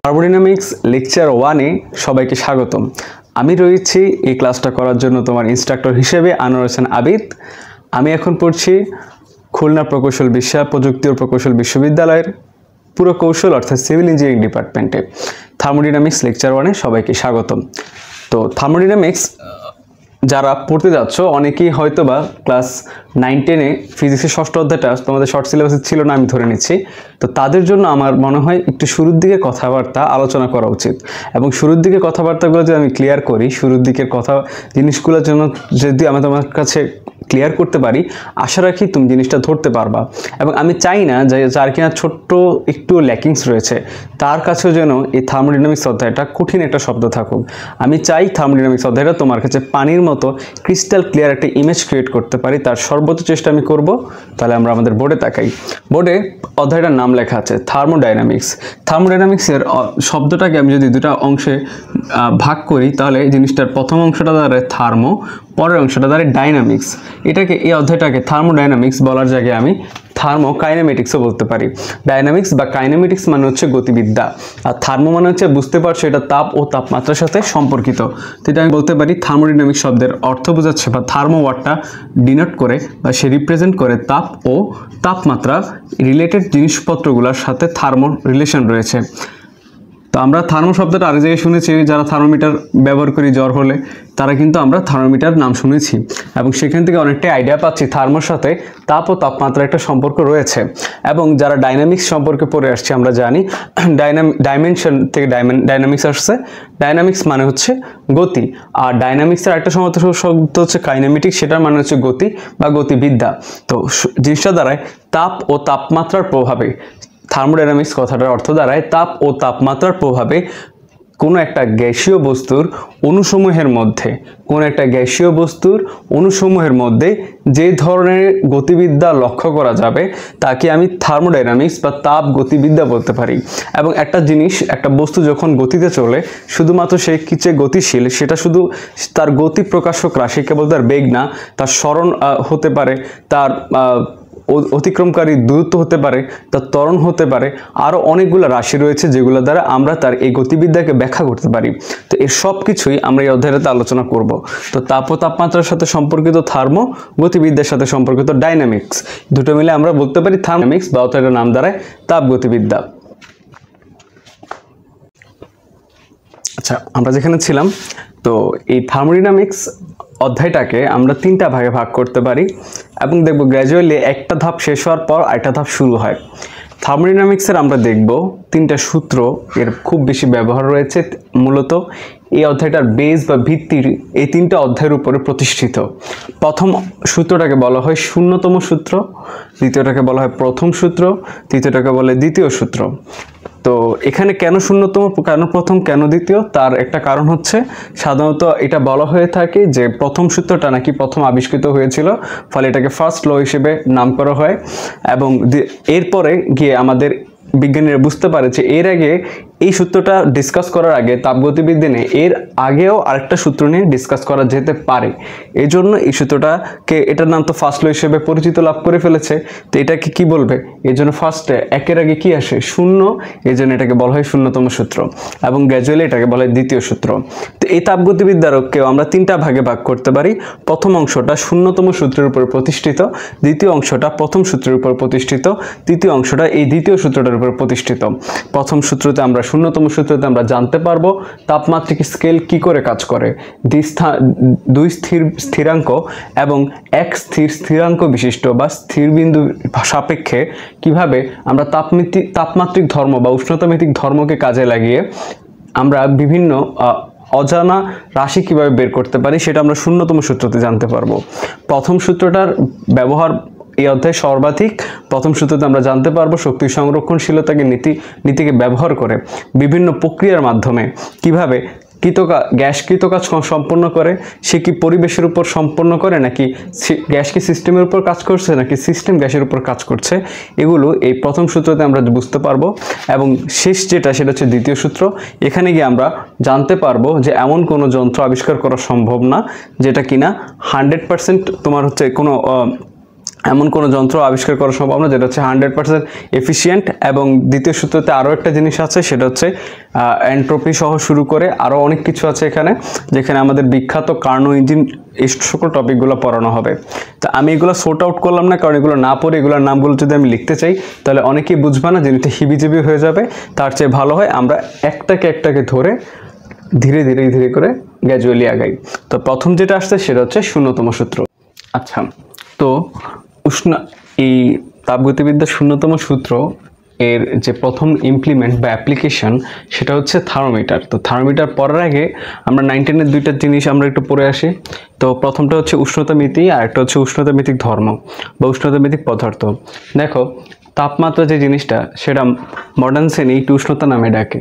Thermodynamics lecture 1-এ সবাইকে স্বাগতম। আমি রয়েছি এই ক্লাসটা করার জন্য তোমার ইনস্ট্রাক্টর হিসেবে আনোয়ার হোসেন আবিদ। আমি এখন পড়ছি খুলনা প্রকৌশল প্রযুক্তি ও প্রকৌশল বিশ্ববিদ্যালয়ের পুরকৌশল অর্থাৎ সিভিল ইঞ্জিনিয়ারিং ডিপার্টমেন্টে। থার্মোডাইনামিক্স লেকচার 1-এ সবাইকে স্বাগতম। তো থার্মোডাইনামিক্স যারা পড়তে যাচ্ছ অনেকেই হয়তো বা ক্লাস 9-10-এ ফিজিক্সের ষষ্ঠ অধ্যায়টা তোমাদের শর্ট সিলেবাসে ছিল না, আমি ধরে নিচ্ছি। তো তাদের জন্য আমার মনে হয় একটু শুরুর দিকে কথাবার্তা আলোচনা করা উচিত, এবং শুরুর দিকে কথাবার্তাগুলো যদি আমি ক্লিয়ার করি, শুরুর দিকের কথা জিনিসগুলোর জন্য যদি আমি তোমার কাছে ক্লিয়ার করতে পারি, আশা রাখি তুমি জিনিসটা ধরতে পারবা। এবং আমি চাই না যে যার কিনা ছোট্ট একটু ল্যাকিংস রয়েছে তার কাছেও যেন এই থার্মোডাইনামিক্স অধ্যায়টা কঠিন একটা শব্দ থাকুক। আমি চাই থার্মোডাইনামিক্স অধ্যায়টা তোমার কাছে পানির মতো ক্রিস্টাল ক্লিয়ার একটা ইমেজ ক্রিয়েট করতে পারি, তার সর্বোচ্চ চেষ্টা আমি করব। তাহলে আমরা আমাদের বোর্ডে তাকাই। বোর্ডে অধ্যায়টার নাম লেখা আছে থার্মোডাইনামিক্স। থার্মোডাইনামিক্সের শব্দটাকে আমি যদি দুটা অংশে ভাগ করি, তাহলে জিনিসটার প্রথম অংশটা দাঁড়ায় থার্মো, পরের অংশটা দাঁড়ায় ডাইনামিক্স। এই অধ্যায়টাকে থার্মোডাইনামিক্স বলার জায়গায় আমি থার্মোকাইনেমেটিক্সও বলতে পারি। ডাইনামিক্স বা কাইনেমেটিক্স মানে হচ্ছে গতিবিদ্যা, আর থার্মো মানে হচ্ছে বুঝতে পারছো এটা তাপ ও তাপমাত্রার সাথে সম্পর্কিত। তো এটা আমি বলতে পারি থার্মোডাইনামিক্স শব্দের অর্থ বোঝাচ্ছে বা থার্মো ওয়ার্ডটা ডিনোট করে বা সে রিপ্রেজেন্ট করে তাপ ও তাপমাত্রা রিলেটেড জিনিসপত্রগুলোর সাথে থার্মো রিলেশন রয়েছে। তো আমরা থার্মো শব্দটা আরেক জায়গায় শুনেছি, যারা থার্মোমিটার ব্যবহার করি জ্বর হলে তারা কিন্তু আমরা থার্মোমিটার নাম শুনেছি, এবং সেখান থেকে অনেকটাই আইডিয়া পাচ্ছি থার্মোর সাথে তাপ ও তাপমাত্রার একটা সম্পর্ক রয়েছে। এবং যারা ডাইনামিক্স সম্পর্কে পড়ে আসছি আমরা জানি ডাইমেনশন থেকে ডাইনামিক্স আসছে। ডাইনামিক্স মানে হচ্ছে গতি, আর ডাইনামিক্সের একটা শব্দ হচ্ছে কাইনেমেটিক্স, সেটার মানে হচ্ছে গতি বা গতিবিদ্যা। তো জিনিসটা দ্বারায় তাপ ও তাপমাত্রার প্রভাবে, থার্মোডাইনামিক্স কথাটার অর্থ দাঁড়ায় তাপ ও তাপমাত্রার প্রভাবে কোনো একটা গ্যাসীয় বস্তুর অণুসমূহের মধ্যে যে ধরনের গতিবিদ্যা লক্ষ্য করা যাবে তাকে আমি থার্মোডাইনামিক্স বা তাপ গতিবিদ্যা বলতে পারি। এবং একটা বস্তু যখন গতিতে চলে, শুধুমাত্র সে যে গতিশীল সেটা শুধু তার গতি প্রকাশক রাশি, কেবল তার বেগ না, তার সরণ হতে পারে, তার অতিক্রমকারী দূরত্ব হতে পারে, তার ত্বরণ হতে পারে, আরও অনেকগুলো রাশি রয়েছে যেগুলো দ্বারা আমরা তার এই গতিবিদ্যাকে ব্যাখ্যা করতে পারি। তো এর সব কিছুই আমরা এই অধ্যায়টাতে আলোচনা করব। তো তাপ ও তাপমাত্রার সাথে সম্পর্কিত থার্মো, গতিবিদ্যার সাথে সম্পর্কিত ডাইনামিক্স, দুটো মিলে আমরা বলতে পারি থার্মোডাইনামিক্স বা অধ্যায়টার নাম দাঁড়ায় তাপ গতিবিদ্যা। আচ্ছা, আমরা যেখানে ছিলাম, তো এই থার্মোডাইনামিক্স অধ্যায়টাকে আমরা 3টা ভাগে ভাগ করতে পারি, এবং দেখব গ্র্যাজুয়ালি একটা ধাপ শেষ হওয়ার পর আরেকটা ধাপ শুরু হয়। থার্মোডাইনামিক্সের আমরা দেখব 3টা সূত্র এর খুব বেশি ব্যবহার রয়েছে। মূলত এই অধ্যায়টার বেস বা ভিত্তি এই 3টা অধ্যায়ের উপরে প্রতিষ্ঠিত। প্রথম সূত্রটাকে বলা হয় শূন্যতম সূত্র, দ্বিতীয়টাকে বলা হয় প্রথম সূত্র, তৃতীয়টাকে বলে দ্বিতীয় সূত্র। তো এখানে কেন শূন্যতম, কেন প্রথম, কেন দ্বিতীয়, তার একটা কারণ হচ্ছে সাধারণত এটা বলা হয়ে থাকে যে প্রথম সূত্রটা নাকি প্রথম আবিষ্কৃত হয়েছিল, ফলে এটাকে ফার্স্ট ল হিসেবে নাম করা হয়। এবং এরপরে গিয়ে আমাদের বিজ্ঞানীরা বুঝতে পারে যে এর আগে এই সূত্রটা ডিসকাস করার আগে তাপগতিবিদ্যা নিয়ে এর আগেও আরেকটা সূত্র নিয়ে ডিসকাস করা যেতে পারে। এই জন্য এই সূত্রটাকে, এটার নাম তো ফার্স্ট ল হিসেবে পরিচিত লাভ করে ফেলেছে। তো এটাকে কি বলবে, এই জন্য ফার্স্টে একের আগে কি আসে, শূন্য, এই জন্য এটাকে বলা হয় শূন্যতম সূত্র, এবং গ্র্যাজুয়ালি এটাকে বলা হয় দ্বিতীয় সূত্র। তো এই তাপগতিবিদ্যারকেও আমরা 3টা ভাগে ভাগ করতে পারি। প্রথম অংশটা শূন্যতম সূত্রের উপর প্রতিষ্ঠিত, দ্বিতীয় অংশটা প্রথম সূত্রের উপর প্রতিষ্ঠিত, তৃতীয় অংশটা এই দ্বিতীয় সূত্রটার উপর প্রতিষ্ঠিত। প্রথম সূত্রতে আমরা শূন্যতম সূত্রতে আমরা জানতে পারবো তাপমাত্রিক স্কেল কি করে কাজ করে, দুই স্থিরাঙ্ক এবং এক স্থিরাঙ্ক বিশিষ্ট বা স্থির বিন্দু সাপেক্ষে কিভাবে আমরা তাপমাত্রিক ধর্ম বা উষ্ণতামিতিক ধর্মকে কাজে লাগিয়ে আমরা বিভিন্ন অজানা রাশি কিভাবে বের করতে পারি, সেটা আমরা শূন্যতম সূত্রতে জানতে পারবো। প্রথম সূত্রটার ব্যবহার এই অধ্যায়ে সর্বাধিক। প্রথম সূত্রতে আমরা জানতে পারবো শক্তি সংরক্ষণশীলতাকে নীতিকে ব্যবহার করে বিভিন্ন প্রক্রিয়ার মাধ্যমে কিভাবে গ্যাস কৃতকাজ সম্পন্ন করে, সে কি পরিবেশের উপর সম্পন্ন করে, নাকি গ্যাস কি সিস্টেমের উপর কাজ করছে, নাকি সিস্টেম গ্যাসের উপর কাজ করছে, এগুলো এই প্রথম সূত্রতে আমরা বুঝতে পারবো। এবং শেষ যেটা, সেটা হচ্ছে দ্বিতীয় সূত্র। এখানে গিয়ে আমরা জানতে পারবো যে এমন কোনো যন্ত্র আবিষ্কার করা সম্ভব না যেটা কিনা 100% তোমার হচ্ছে কোনো এমন কোনো যন্ত্র আবিষ্কার করা সম্ভব না যেটা হচ্ছে 100% এফিশিয়েন্ট। এবং দ্বিতীয় সূত্রতে আরও একটা জিনিস আছে, সেটা হচ্ছে এন্ট্রপি সহ শুরু করে আরও অনেক কিছু আছে এখানে, যেখানে আমাদের বিখ্যাত কার্নো ইঞ্জিন এই সকল টপিকগুলো পড়ানো হবে। তো আমি এগুলো সোর্ট আউট করলাম না, কারণ এগুলো না পড়ে এগুলোর নামগুলো যদি আমি লিখতে চাই তাহলে অনেকেই বুঝবে না, জিনিসটা হিবিজিবি হয়ে যাবে। তার চেয়ে ভালো হয় আমরা একটাকে ধরে ধীরে ধীরে করে গ্র্যাজুয়ালি আগাই। তো প্রথম যেটা আসছে সেটা হচ্ছে শূন্যতম সূত্র। আচ্ছা, তো এই তাপগতিবিদ্যার শূন্যতম সূত্র এর যে প্রথম ইমপ্লিমেন্ট বা অ্যাপ্লিকেশন সেটা হচ্ছে থার্মোমিটার। তো থার্মোমিটার পড়ার আগে আমরা 9-10-এর দুইটা জিনিস আমরা একটু পড়ে আসি। তো প্রথমটা হচ্ছে উষ্ণতামিতি, আর একটা হচ্ছে উষ্ণতামিতিক ধর্ম বা উষ্ণতামিতিক পদার্থ। দেখো, তাপমাত্রা যে জিনিসটা সেটা মডার্ন শ্রেণী একটু উষ্ণতা নামে ডাকে,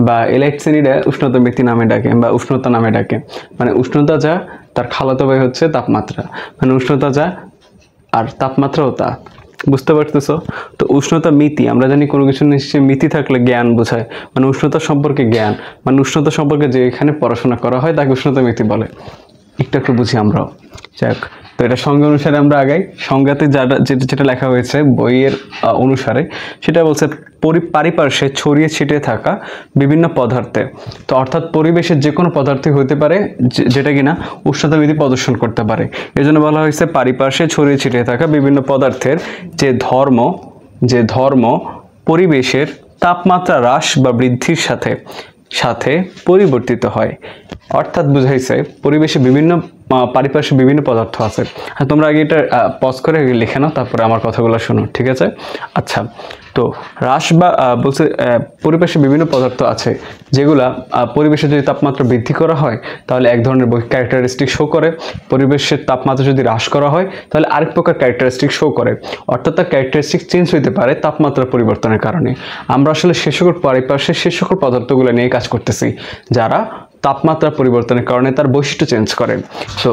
বা এলাইট শ্রেণীরা উষ্ণতামিতি নামে ডাকে বা উষ্ণতা নামে ডাকে। মানে উষ্ণতা যা, তার খালাতো ভাই হচ্ছে তাপমাত্রা, মানে উষ্ণতা যা আর তাপমাত্রাও তা। বুঝতে পারতেছো? তো উষ্ণতা মিতি, আমরা জানি কোনো কিছু নিশ্চয়ই মিতি থাকলে জ্ঞান বোঝায়, মানে উষ্ণতা সম্পর্কে জ্ঞান, মানে উষ্ণতা সম্পর্কে যে এখানে পড়াশোনা করা হয় তাকে উষ্ণতা মিতি বলে। একটু বুঝি আমরাও। যাক, তো এটা সংজ্ঞা অনুসারে আমরা আগাই। সংজ্ঞাতে যেটা লেখা হয়েছে বইয়ের অনুসারে, সেটা বলছে পারিপার্শ্বে ছড়িয়ে ছিটিয়ে থাকা বিভিন্ন পদার্থে। তো অর্থাৎ পরিবেশের যে কোনো পদার্থই হতে পারে যেটা কিনা উষ্ণতামিতি প্রদর্শন করতে পারে। এই জন্য বলা হয়েছে পারিপার্শ্বে ছড়িয়ে ছিটিয়ে থাকা বিভিন্ন পদার্থের যে ধর্ম পরিবেশের তাপমাত্রা হ্রাস বা বৃদ্ধির সাথে পরিবর্তিত হয়। অর্থাৎ বুঝাইছে পরিবেশে পারিপার্শ্বিক বিভিন্ন পদার্থ আছে। আর তোমরা আগে এটা পজ করে লিখে নাও, তারপরে আমার কথাগুলো শোনো, ঠিক আছে? আচ্ছা, তো হ্রাস বা বলছে পরিবেশে বিভিন্ন পদার্থ আছে যেগুলা পরিবেশে যদি তাপমাত্রা বৃদ্ধি করা হয় তাহলে এক ধরনের ক্যারেক্টারিস্টিক শো করে, পরিবেশের তাপমাত্রা যদি হ্রাস করা হয় তাহলে আরেক প্রকার ক্যারেক্টারিস্টিক শো করে। অর্থাৎ তার ক্যারেক্টারিস্টিক চেঞ্জ হইতে পারে তাপমাত্রা পরিবর্তনের কারণে। আমরা আসলে সে সকল পারিপার্শ্বিক সে সকল পদার্থগুলো নিয়ে কাজ করতেছি যারা তাপমাত্রা পরিবর্তনের কারণে তার বৈশিষ্ট্য চেঞ্জ করে। সো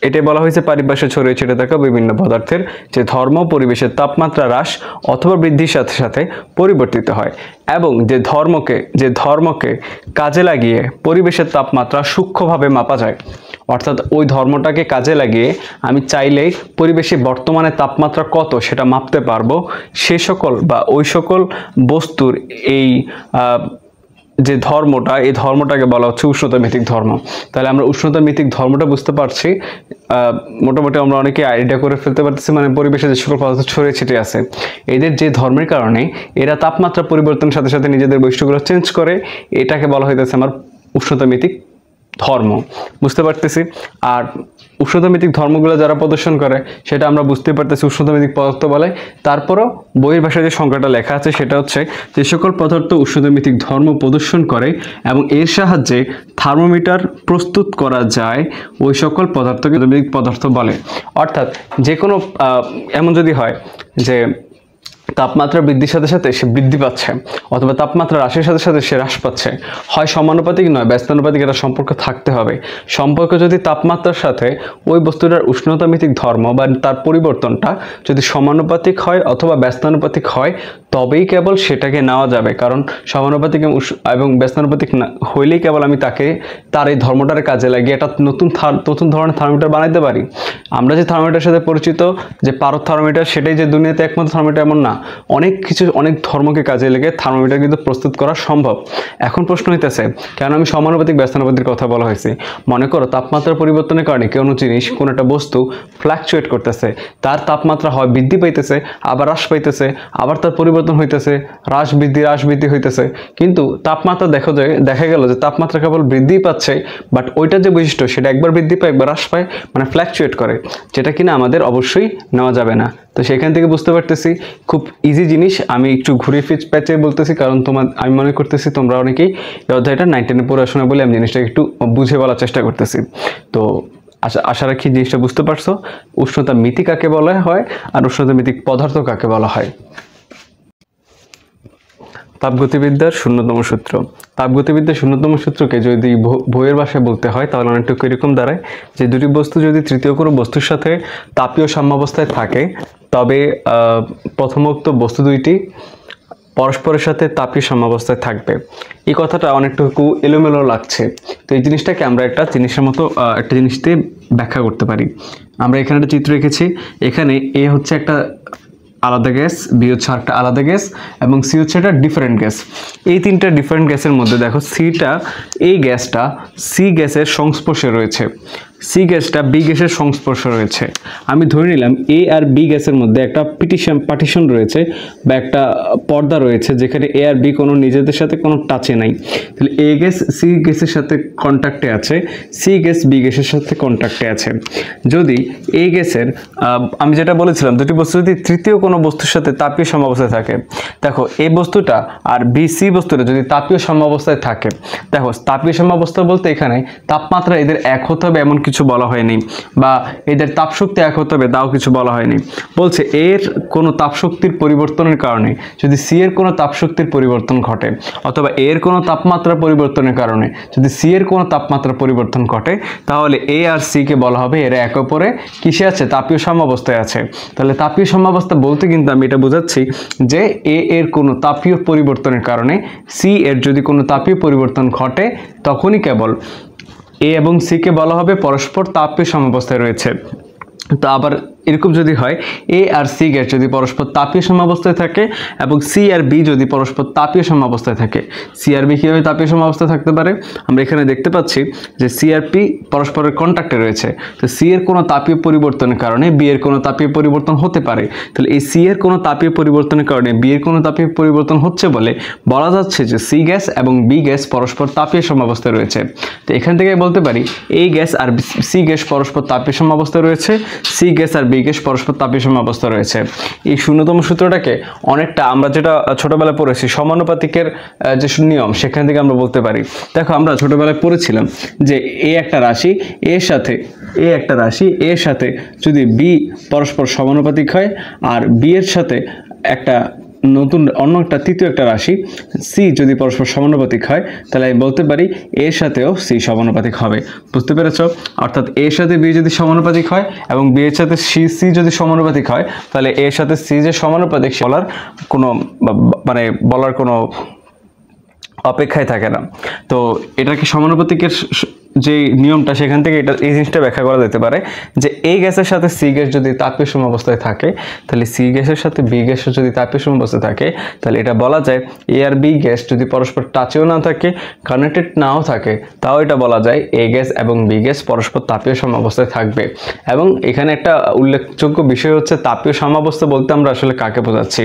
এটাই বলা হয়েছে পারিপার্শ্বে ছড়িয়ে ছিটে থাকা বিভিন্ন পদার্থের যে ধর্ম পরিবেশের তাপমাত্রা হ্রাস অথবা বৃদ্ধির সাথে পরিবর্তিত হয়, এবং যে ধর্মকে কাজে লাগিয়ে পরিবেশের তাপমাত্রা সূক্ষ্মভাবে মাপা যায়। অর্থাৎ ওই ধর্মটাকে কাজে লাগিয়ে আমি চাইলেই পরিবেশে বর্তমানে তাপমাত্রা কত সেটা মাপতে পারবো। সে সকল বা ওই সকল বস্তুর এই যে এই ধর্মটাকে বলা হচ্ছে উষ্ণতামিতিক ধর্ম। তাহলে আমরা উষ্ণতামিতিক ধর্মটা বুঝতে পারছি, মোটামুটি আমরা অনেকে আইডিয়া করে ফেলতে পারতেছি। মানে পরিবেশে যে সকল পদার্থ ছড়িয়ে ছিটিয়ে আছে, এদের যে ধর্মের কারণে এরা তাপমাত্রা পরিবর্তনের সাথে নিজেদের বৈশিষ্ট্যগুলো চেঞ্জ করে, এটাকে বলা হইতেছে আমার উষ্ণতামিতিক ধর্ম। বুঝতে পারতেছি। আর উষ্ণতামিতিক ধর্মগুলো যারা প্রদর্শন করে সেটা আমরা বুঝতে পারতেছি উষ্ণতামিতিক পদার্থ বলে। তারপরও বইয়ের ভাষায় যে সংখ্যাটা লেখা আছে সেটা হচ্ছে যে সকল পদার্থ উষ্ণতামিতিক ধর্ম প্রদর্শন করে এবং এর সাহায্যে থার্মোমিটার প্রস্তুত করা যায়, ওই সকল পদার্থকে উষ্ণতামিতিক পদার্থ বলে। অর্থাৎ যে কোনো এমন যদি হয় যে তাপমাত্রা বৃদ্ধির সাথে সে বৃদ্ধি পাচ্ছে অথবা তাপমাত্রা হ্রাসের সাথে সে হ্রাস পাচ্ছে, হয় সমানুপাতিক নয় ব্যস্তানুপাতিক একটা সম্পর্ক থাকতে হবে। সম্পর্ক যদি তাপমাত্রার সাথে ওই বস্তুটার উষ্ণতামিতিক ধর্ম বা তার পরিবর্তনটা যদি সমানুপাতিক হয় অথবা ব্যস্তানুপাতিক হয় তবেই কেবল সেটাকে নেওয়া যাবে। কারণ সমানুপাতিক এবং ব্যস্তানুপাতিক হইলেই কেবল আমি তার এই ধর্মটার কাজে লাগিয়ে একটা নতুন ধরনের থার্মোমিটার বানাইতে পারি। আমরা যে থার্মোমিটারের সাথে পরিচিত যে পারদ থার্মোমিটার, সেটাই যে দুনিয়াতে একমাত্র থার্মোমিটার এমন না। অনেক ধর্মকে কাজে লেগে থার্মোমিটার কিন্তু প্রস্তুত করা সম্ভব। এখন প্রশ্ন হইতেছে কেন আমি সমানুপাতিক ব্যস্তানুপাতির কথা বলা হয়েছে। মনে করো তাপমাত্রার পরিবর্তনের কারণে কোনো জিনিস, কোনো একটা বস্তু ফ্ল্যাকচুয়েট করতেছে, তার তাপমাত্রা হয় বৃদ্ধি পাইতেছে আবার হ্রাস পাইতেছে, আবার তার পরিবর্তন হইতেছে, হ্রাস বৃদ্ধি হইতেছে। কিন্তু তাপমাত্রা দেখা গেল যে তাপমাত্রা কেবল বৃদ্ধি পাচ্ছে, বাট ওইটার যে বৈশিষ্ট্য সেটা একবার বৃদ্ধি পায় একবার হ্রাস পায়, মানে ফ্ল্যাকচুয়েট করে, যেটা কিনা আমাদের অবশ্যই নেওয়া যাবে না। তো সেখান থেকে বুঝতে পারতেছি খুব ইজি জিনিস। আমি একটু ঘুরে পেঁচে বলতেছি কারণ আমি মনে করতেছি তোমরা অনেকেই এই অধ্যায়টা 9-10 পড়াশোনা বলে আমি জিনিসটা একটু বুঝে বলার চেষ্টা করতেছি। তো আশা রাখি জিনিসটা বুঝতে পারছো উষ্ণতা মিতি কাকে বলা হয় আর উষ্ণতামিতিক পদার্থ কাকে বলা হয়। তাপগতিবিদ্যার শূন্যতম সূত্র। তাপগতিবিদ্যার শূন্যতম সূত্রকে যদি বইয়ের ভাষায় বলতে হয় তাহলে অনেকটুকু এরকম দাঁড়ায় যে দুটি বস্তু যদি তৃতীয় কোনো বস্তুর সাথে তাপীয় সাম্যাবস্থায় থাকে তবে প্রথমোক্ত বস্তু দুইটি পরস্পরের সাথে তাপীয় সাম্যাবস্থায় থাকবে। এই কথাটা অনেকটুকু এলোমেলো লাগছে, তো এই জিনিসটাকে আমরা একটা জিনিসের মতো একটা জিনিস দিয়ে ব্যাখ্যা করতে পারি। আমরা এখানে একটা চিত্র রেখেছি, এখানে এ হচ্ছে একটা আলাদা গ্যাস, বি হচ্ছে একটা আলাদা গ্যাস এবং সি হচ্ছে একটা ডিফারেন্ট গ্যাস। এই তিনটা ডিফারেন্ট গ্যাসের মধ্যে দেখো সিটা, এই গ্যাসটা সি গ্যাসের সংস্পর্শে রয়েছে, সি গ্যাসটা বি গ্যাসের সংস্পর্শে রয়েছে। আমি ধরে নিলাম এ আর বি গ্যাসের মধ্যে একটা পার্টিশন রয়েছে বা একটা পর্দা রয়েছে, যেখানে এ আর বি কোনো নিজেদের সাথে কোনো টাচে নাই। তাহলে এ গ্যাস সি গ্যাসের সাথে কন্ট্যাক্টে আছে, সি গ্যাস বি গ্যাসের সাথে কন্ট্যাক্টে আছে। যদি এই গ্যাসের আমি যেটা বলেছিলাম, দুটি বস্তু যদি তৃতীয় কোনো বস্তুর সাথে তাপীয় সাম্যাবস্থায় থাকে, দেখো এই বস্তুটা আর বি সি বস্তুটা যদি তাপীয় সাম্যাবস্থায় থাকে, দেখো তাপীয় সাম্যাবস্থা বলতে এখানে তাপমাত্রা এদের এক হতে হবে এমন কিছু বলা হয়নি, বা এদের তাপশক্তি এক হতে হবে তাও কিছু বলা হয়নি। বলছে এর কোনো তাপশক্তির পরিবর্তনের কারণে যদি সি এর কোনো তাপশক্তির পরিবর্তন ঘটে, অথবা এর কোনো তাপমাত্রা পরিবর্তনের কারণে যদি সি এর কোনো তাপমাত্রা পরিবর্তন ঘটে, তাহলে এ আর সি কে বলা হবে এরা একে অপরে কিসে আছে, তাপীয় সাম্যাবস্থায় আছে। তাহলে তাপীয় সাম্যাবস্থা বলতে কিন্তু আমি এটা বোঝাচ্ছি যে এ এর কোনো তাপীয় পরিবর্তনের কারণে সি এর যদি কোনো তাপীয় পরিবর্তন ঘটে, তখনই কেবল এ এবং সি কে বলা হবে পরস্পর তাপীয় সাম্যাবস্থায় রয়েছে। তো আবার এরকম যদি হয়, এ আর সি গ্যাস যদি পরস্পর তাপীয় সাম্যাবস্থায় থাকে এবং সি আর বি যদি পরস্পর তাপীয় সাম্যাবস্থায় থাকে, সি আর বি কীভাবে তাপীয় সাম্যাবস্থায় থাকতে পারে, আমরা এখানে দেখতে পাচ্ছি যে সি আর পি পরস্পরের কন্ট্যাক্টে রয়েছে। তো সি এর কোনো তাপীয় পরিবর্তনের কারণে বি এর কোনো তাপীয় পরিবর্তন হতে পারে। তাহলে এই সি এর কোনো তাপীয় পরিবর্তনের কারণে বি এর কোনো তাপীয় পরিবর্তন হচ্ছে বলে বলা যাচ্ছে যে সি গ্যাস এবং বি গ্যাস পরস্পর তাপীয় সাম্যাবস্থায় রয়েছে। তো এখান থেকে বলতে পারি এই গ্যাস আর সি গ্যাস পরস্পর তাপীয় সাম্যাবস্থায় রয়েছে, সি গ্যাস আর বি গ্যাস পরস্পর তাপীয় সাম্যাবস্থা রয়েছে। এই শূন্যতম সূত্রটাকে অনেকটা আমরা যেটা ছোটবেলায় পড়েছি সমানুপাতিকের যে নিয়ম, সেখান থেকে আমরা বলতে পারি। দেখো আমরা ছোটবেলায় পড়েছিলাম যে এ একটা রাশি, এর সাথে যদি বি পরস্পর সমানুপাতিক হয়, আর বি এর সাথে একটা অন্য একটা তৃতীয় একটা রাশি সি যদি পরস্পর সমানুপাতিক হয়, তাহলে আমি বলতে পারি এর সাথেও সি সমানুপাতিক হবে। বুঝতে পেরেছ? অর্থাৎ এর সাথে বি যদি সমানুপাতিক হয় এবং বি এর সাথে সি যদি সমানুপাতিক হয়, তাহলে এর সাথে সি যে সমানুপাতিক বলার কোনো অপেক্ষায় থাকে না। তো এটাকে সমানুপাতিকের যে নিয়মটা, সেখান থেকে এই জিনিসটা ব্যাখ্যা করা যেতে পারে যে এই গ্যাসের সাথে সি গ্যাস যদি তাপীয় সাম্যাবস্থায় থাকে, তাহলে সি গ্যাসের সাথে বি গ্যাসের যদি তাপীয় সাম্যাবস্থায় থাকে, তাহলে এটা বলা যায় এ আর বি গ্যাস যদি পরস্পর টাচেও না থাকে, কানেক্টেড নাও থাকে, তাও এটা বলা যায় এ গ্যাস এবং বি গ্যাস পরস্পর তাপীয় সাম্যাবস্থায় থাকবে। এবং এখানে একটা উল্লেখযোগ্য বিষয় হচ্ছে তাপীয় সাম্যাবস্থা বলতে আমরা আসলে কাকে বোঝাচ্ছি।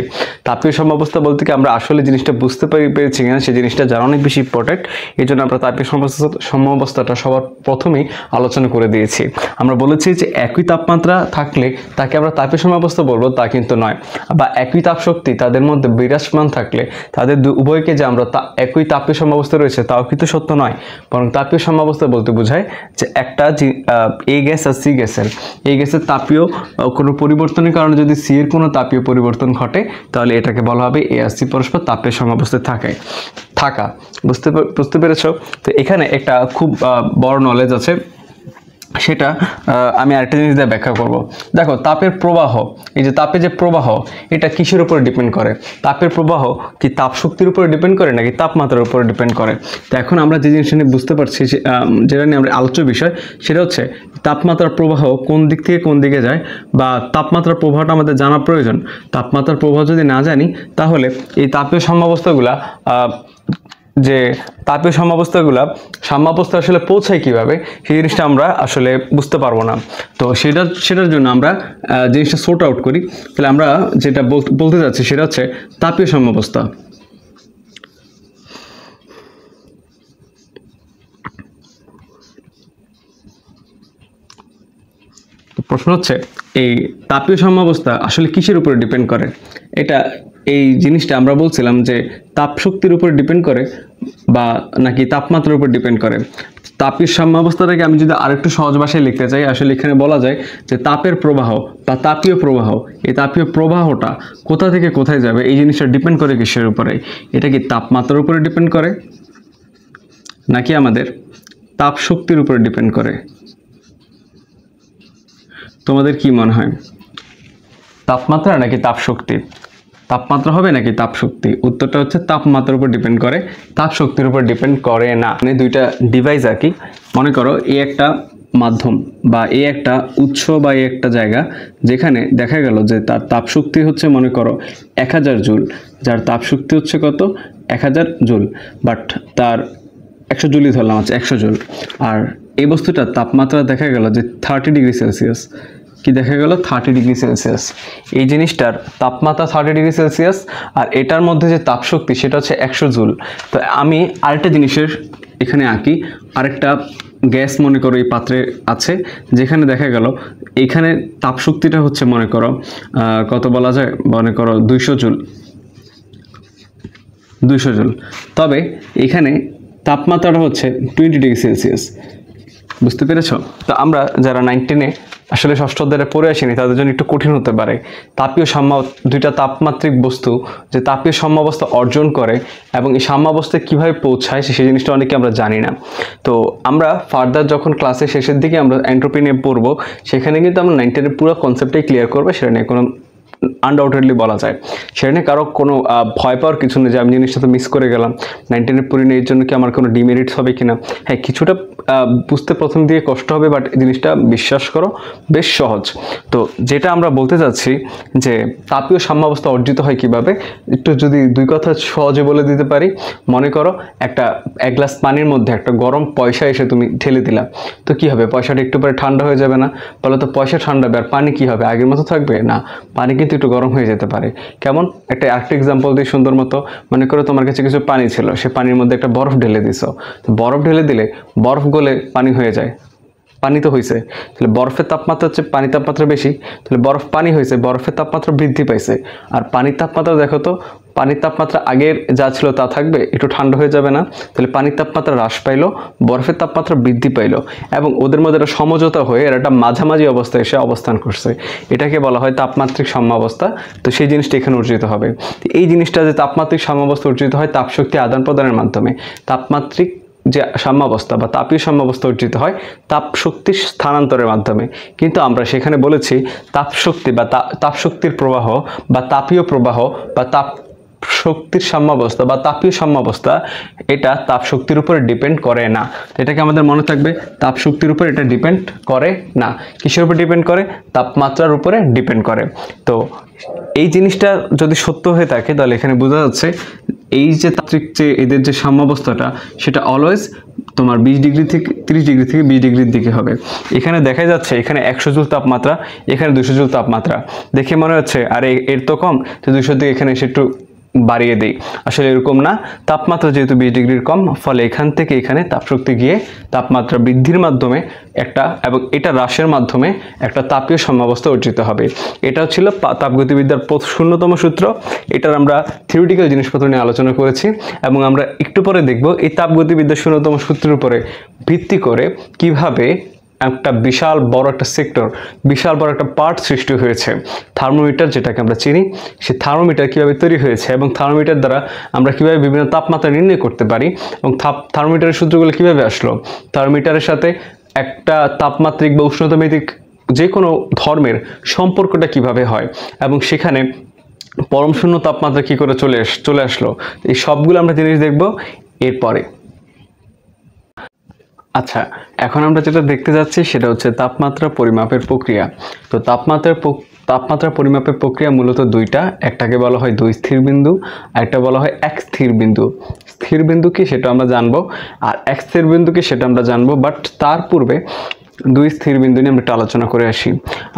তাপীয় সাম্যাবস্থা বলতে কি আমরা আসলে জিনিসটা বুঝতে পেরেছি কিনা, সেই জিনিসটা জানা অনেক বেশি ইম্পর্টেন্ট। এই জন্য আমরা তাপীয় সাম্যাবস্থাটা সবার প্রথমেই আলোচনা করে দিয়েছি। আমরা বলেছি যে একই তাপমাত্রা থাকলে তাকে আমরা তাপীয় সাম্যাবস্থা বলবো, তা কিন্তু নয়। বা একই তাপ শক্তি তাদের মধ্যে বিরাজমান থাকলে তাদের উভয়কে যে আমরা একই তাপীয় সাম্যাবস্থা রয়েছে, তাও কিন্তু সত্য নয়। বরং তাপীয় সাম্যাবস্থা বলতে বোঝায় যে একটা এ গ্যাস আর সি গ্যাসের, এই গ্যাসের তাপীয় কোনো পরিবর্তনের কারণে যদি সি এর কোনো তাপীয় পরিবর্তন ঘটে, তাহলে এটাকে বলা হবে এ আর সি পরস্পর তাপীয় সাম্যাবস্থায় থাকা। বুঝতে পেরেছ? তো এখানে একটা খুব বড় নলেজ আছে, সেটা আমি আরেকটা জিনিস দিয়ে ব্যাখ্যা করব। দেখো তাপের প্রবাহ, এই যে তাপের যে প্রবাহ, এটা কিসের উপরে ডিপেন্ড করে? তাপের প্রবাহ কি তাপ শক্তির উপরে ডিপেন্ড করে নাকি তাপমাত্রার উপরে ডিপেন্ড করে? তো এখন আমরা যে জিনিসটা নিয়ে বুঝতে পারছি, যেটা নিয়ে আমরা আলোচ্য বিষয়, সেটা হচ্ছে তাপমাত্রার প্রবাহ কোন দিক থেকে কোন দিকে যায়, বা তাপমাত্রার প্রবাহটা আমাদের জানা প্রয়োজন। তাপমাত্রার প্রবাহ যদি না জানি, তাহলে এই তাপীয় সাম্যাবস্থাগুলা সাম্যাবস্থা আসলে পৌঁছায় কিভাবে, সেই জিনিসটা আমরা আসলে বুঝতে পারবো না। তো সেটার জন্য আমরা জিনিসটা সর্ট আউট করি। তাহলে আমরা যেটা বলতে যাচ্ছি সেটা হচ্ছে তাপীয় সাম্যাবস্থা। প্রশ্ন হচ্ছে এই তাপীয় সাম্যাবস্থা আসলে কিসের উপরে ডিপেন্ড করে? এই জিনিসটা আমরা বলছিলাম যে তাপ শক্তির উপর ডিপেন্ড করে বা নাকি তাপমাত্রার উপর ডিপেন্ড করে। তাপীয় সাম্যাবস্থাটাকে আমি যদি আরেকটু সহজ ভাষায় লিখতে চাই, আসলে এখানে বলা যায় যে তাপের প্রবাহ বা তাপীয় প্রবাহ, এই তাপীয় প্রবাহটা কোথা থেকে কোথায় যাবে, এই জিনিসটা ডিপেন্ড করে কিসের উপরে? এটা কি তাপমাত্রার উপরে ডিপেন্ড করে নাকি আমাদের তাপ শক্তির উপরে ডিপেন্ড করে? তোমাদের কি মনে হয়, তাপমাত্রা নাকি তাপ শক্তি? তাপমাত্রা হবে নাকি তাপশক্তি? উত্তরটা হচ্ছে তাপমাত্রার উপর ডিপেন্ড করে, তাপশক্তির উপর ডিপেন্ড করে না। মানে দুইটা ডিভাইস আর কি, মনে করো এই একটা মাধ্যম বা এই একটা উৎস বা এই একটা জায়গা যেখানে দেখা গেল যে তার তাপশক্তি হচ্ছে মনে করো 1000 জুল, যার তাপশক্তি হচ্ছে কত 1000 জুল, বাট তার 100 জুলই ধরলাম, আছে 100 জুল। আর এই বস্তুটার তাপমাত্রা দেখা গেল যে 30 ডিগ্রি সেলসিয়াস। কি দেখা গেল? 30 ডিগ্রি সেলসিয়াস। এই জিনিসটার তাপমাত্রা 30 ডিগ্রি সেলসিয়াস, আর এটার মধ্যে যে তাপশক্তি সেটা হচ্ছে 100 জুল। তো আমি আরেকটা জিনিসের এখানে আঁকি, আরেকটা গ্যাস মনে করো এই পাত্রে আছে, যেখানে দেখা গেল এইখানে তাপশক্তিটা হচ্ছে মনে করো কত বলা যায়, মনে করো 200 জুল, 200 জুল। তবে এখানে তাপমাত্রাটা হচ্ছে 20 ডিগ্রি সেলসিয়াস। বুঝতে পেরেছ? তো আমরা যারা 9, 10-এ আসলে ষষ্ঠ অধ্যায়ে পড়ে আসেনি তাদের জন্য একটু কঠিন হতে পারে। তাপীয় দুইটা তাপমাত্রিক বস্তু যে তাপীয় সাম্যাবস্থা অর্জন করে এবং এই সাম্যাবস্থায় কীভাবে পৌঁছায় সেই জিনিসটা অনেকে আমরা জানি না। তো আমরা ফার্দার যখন ক্লাসের শেষের দিকে আমরা এন্ট্রপি নিয়ে পড়বো, সেখানে কিন্তু আমরা 9, 10-এর পুরো কনসেপ্টটাই ক্লিয়ার করবো, সেটা নিয়ে কোনো আনডাউটেডলি বলা যায়। সেটা নিয়ে কারো কোনো ভয় পাওয়ার কিছু নেই যে আমি জিনিসটা তো মিস করে গেলাম, 9, 10-এর পড়িনি, এর জন্য কি আমার কোনো ডিমেরিটস হবে কিনা। হ্যাঁ, কিছুটা বুঝতে প্রথম দিকে কষ্ট হবে, বাট জিনিসটা বিশ্বাস করো বেশ সহজ। তো যেটা আমরা বলতে চাচ্ছি যে তাপীয় সাম্যাবস্থা অর্জিত হয় কিভাবে, একটু যদি দুই কথা সহজে বলে দিতে পারি। মনে করো এক গ্লাস পানির মধ্যে একটা গরম পয়সা এসে তুমি ঢেলে দিলা, তো কি হবে? পয়সাটা একটু পরে ঠান্ডা হয়ে যাবে না? বলো তো পয়সা ঠান্ডা হবে আর পানি কি হবে? আগের মতো থাকবে না, পানি কিন্তু একটু গরম হয়ে যেতে পারে। কেমন? আরেকটা এক্সাম্পল দিই সুন্দর মতো। মনে করো তোমার কাছে কিছু পানি ছিল, সে পানির মধ্যে একটা বরফ ঢেলে দিছো। তো বরফ ঢেলে দিলে বরফ গলে পানি হয়ে যায়, পানি তো হয়েছে। তাহলে বরফের তাপমাত্রা হচ্ছে পানির তাপমাত্রা বেশি, তাহলে বরফ পানি হয়েছে, বরফের তাপমাত্রা বৃদ্ধি পাইছে। আর পানির তাপমাত্রা দেখো তো, পানির তাপমাত্রা আগের যা ছিল তা থাকবে, একটু ঠান্ডা হয়ে যাবে না? তাহলে পানির তাপমাত্রা হ্রাস পাইলো, বরফের তাপমাত্রা বৃদ্ধি পাইলো, এবং ওদের মধ্যে একটা সমঝোতা হয়ে এরা একটা মাঝামাঝি অবস্থায় এসে অবস্থান করছে। এটাকে বলা হয় তাপমাত্রিক সাম্যাবস্থা। তো সেই জিনিসটা এখানে অর্জিত হবে। এই জিনিসটা যে তাপমাত্রিক সাম্যাবস্থা অর্জিত হয় তাপশক্তি আদান প্রদানের মাধ্যমে। তাপমাত্রিক যে সাম্যাবস্থা বা তাপীয় সাম্যাবস্থা অর্জিত হয় তাপ শক্তির স্থানান্তরের মাধ্যমে। কিন্তু আমরা সেখানে বলেছি তাপশক্তি বা তাপশক্তির প্রবাহ বা তাপীয় প্রবাহ বা তাপ শক্তির সাম্যাবস্থা বা তাপীয় সাম্যাবস্থা এটা তাপশক্তির উপরে ডিপেন্ড করে না। এটাকে আমাদের মনে থাকবে, তাপশক্তির উপর এটা ডিপেন্ড করে না। কিসের উপর ডিপেন্ড করে? তাপমাত্রার উপরে ডিপেন্ড করে। তো এই জিনিসটা যদি সত্য হয়ে থাকে তাহলে এখানে বোঝা যাচ্ছে এই যে তাত্ত্বিক যে এদের যে সাম্যাবস্থাটা সেটা অলওয়েজ তোমার 20 ডিগ্রি থেকে 30 ডিগ্রি থেকে 20 ডিগ্রির দিকে হবে। এখানে দেখা যাচ্ছে এখানে 100 জুল তাপমাত্রা, এখানে 200 জুল তাপমাত্রা। দেখে মনে হচ্ছে আরে এর তো কম, তো 200 থেকে এখানে এসে একটু বাড়িয়ে দেই। আসলে এরকম না, তাপমাত্রা যেহেতু 20 ডিগ্রির কম, ফলে এখান থেকে এখানে তাপশক্তি গিয়ে তাপমাত্রা বৃদ্ধির মাধ্যমে একটা এবং এটা হ্রাসের মাধ্যমে একটা তাপীয় সাম্যাবস্থা অর্জিত হবে। এটাও ছিল তাপগতিবিদ্যার 0তম সূত্র। এটার আমরা থিওরিটিক্যাল জিনিসপত্র নিয়ে আলোচনা করেছি, এবং আমরা একটু পরে দেখব এই তাপগতিবিদ্যার 0তম সূত্রের উপরে ভিত্তি করে কিভাবে একটা বিশাল বড় একটা সেক্টর, বিশাল বড় একটা পার্ট সৃষ্টি হয়েছে। থার্মোমিটার যেটাকে আমরা চিনি, সেই থার্মোমিটার কীভাবে তৈরি হয়েছে এবং থার্মোমিটার দ্বারা আমরা কীভাবে বিভিন্ন তাপমাত্রা নির্ণয় করতে পারি, এবং থার্মোমিটারের সূত্রগুলো কীভাবে আসলো, থার্মোমিটারের সাথে একটা তাপমাত্রিক বা উষ্ণতামিতিক যে কোনো ধর্মের সম্পর্কটা কিভাবে হয়, এবং সেখানে পরম শূন্য তাপমাত্রা কী করে চলে আসলো, এই সবগুলো আমরা জিনিস দেখব এরপরে। আচ্ছা, এখন আমরা যেটা দেখতে যাচ্ছি সেটা হচ্ছে তাপমাত্রা পরিমাপের প্রক্রিয়া। তো তাপমাত্রা পরিমাপের প্রক্রিয়া মূলত দুইটা, একটাকে বলা হয় 2 স্থির বিন্দু, আর একটা বলা হয় 1 স্থির বিন্দু। স্থির বিন্দু কি সেটা আমরা জানবো, আর 1 স্থির বিন্দু কি সেটা আমরা জানবো, বাট তার পূর্বে 2 স্থির বিন্দু নিয়ে আমরা একটু আলোচনা করে আসি।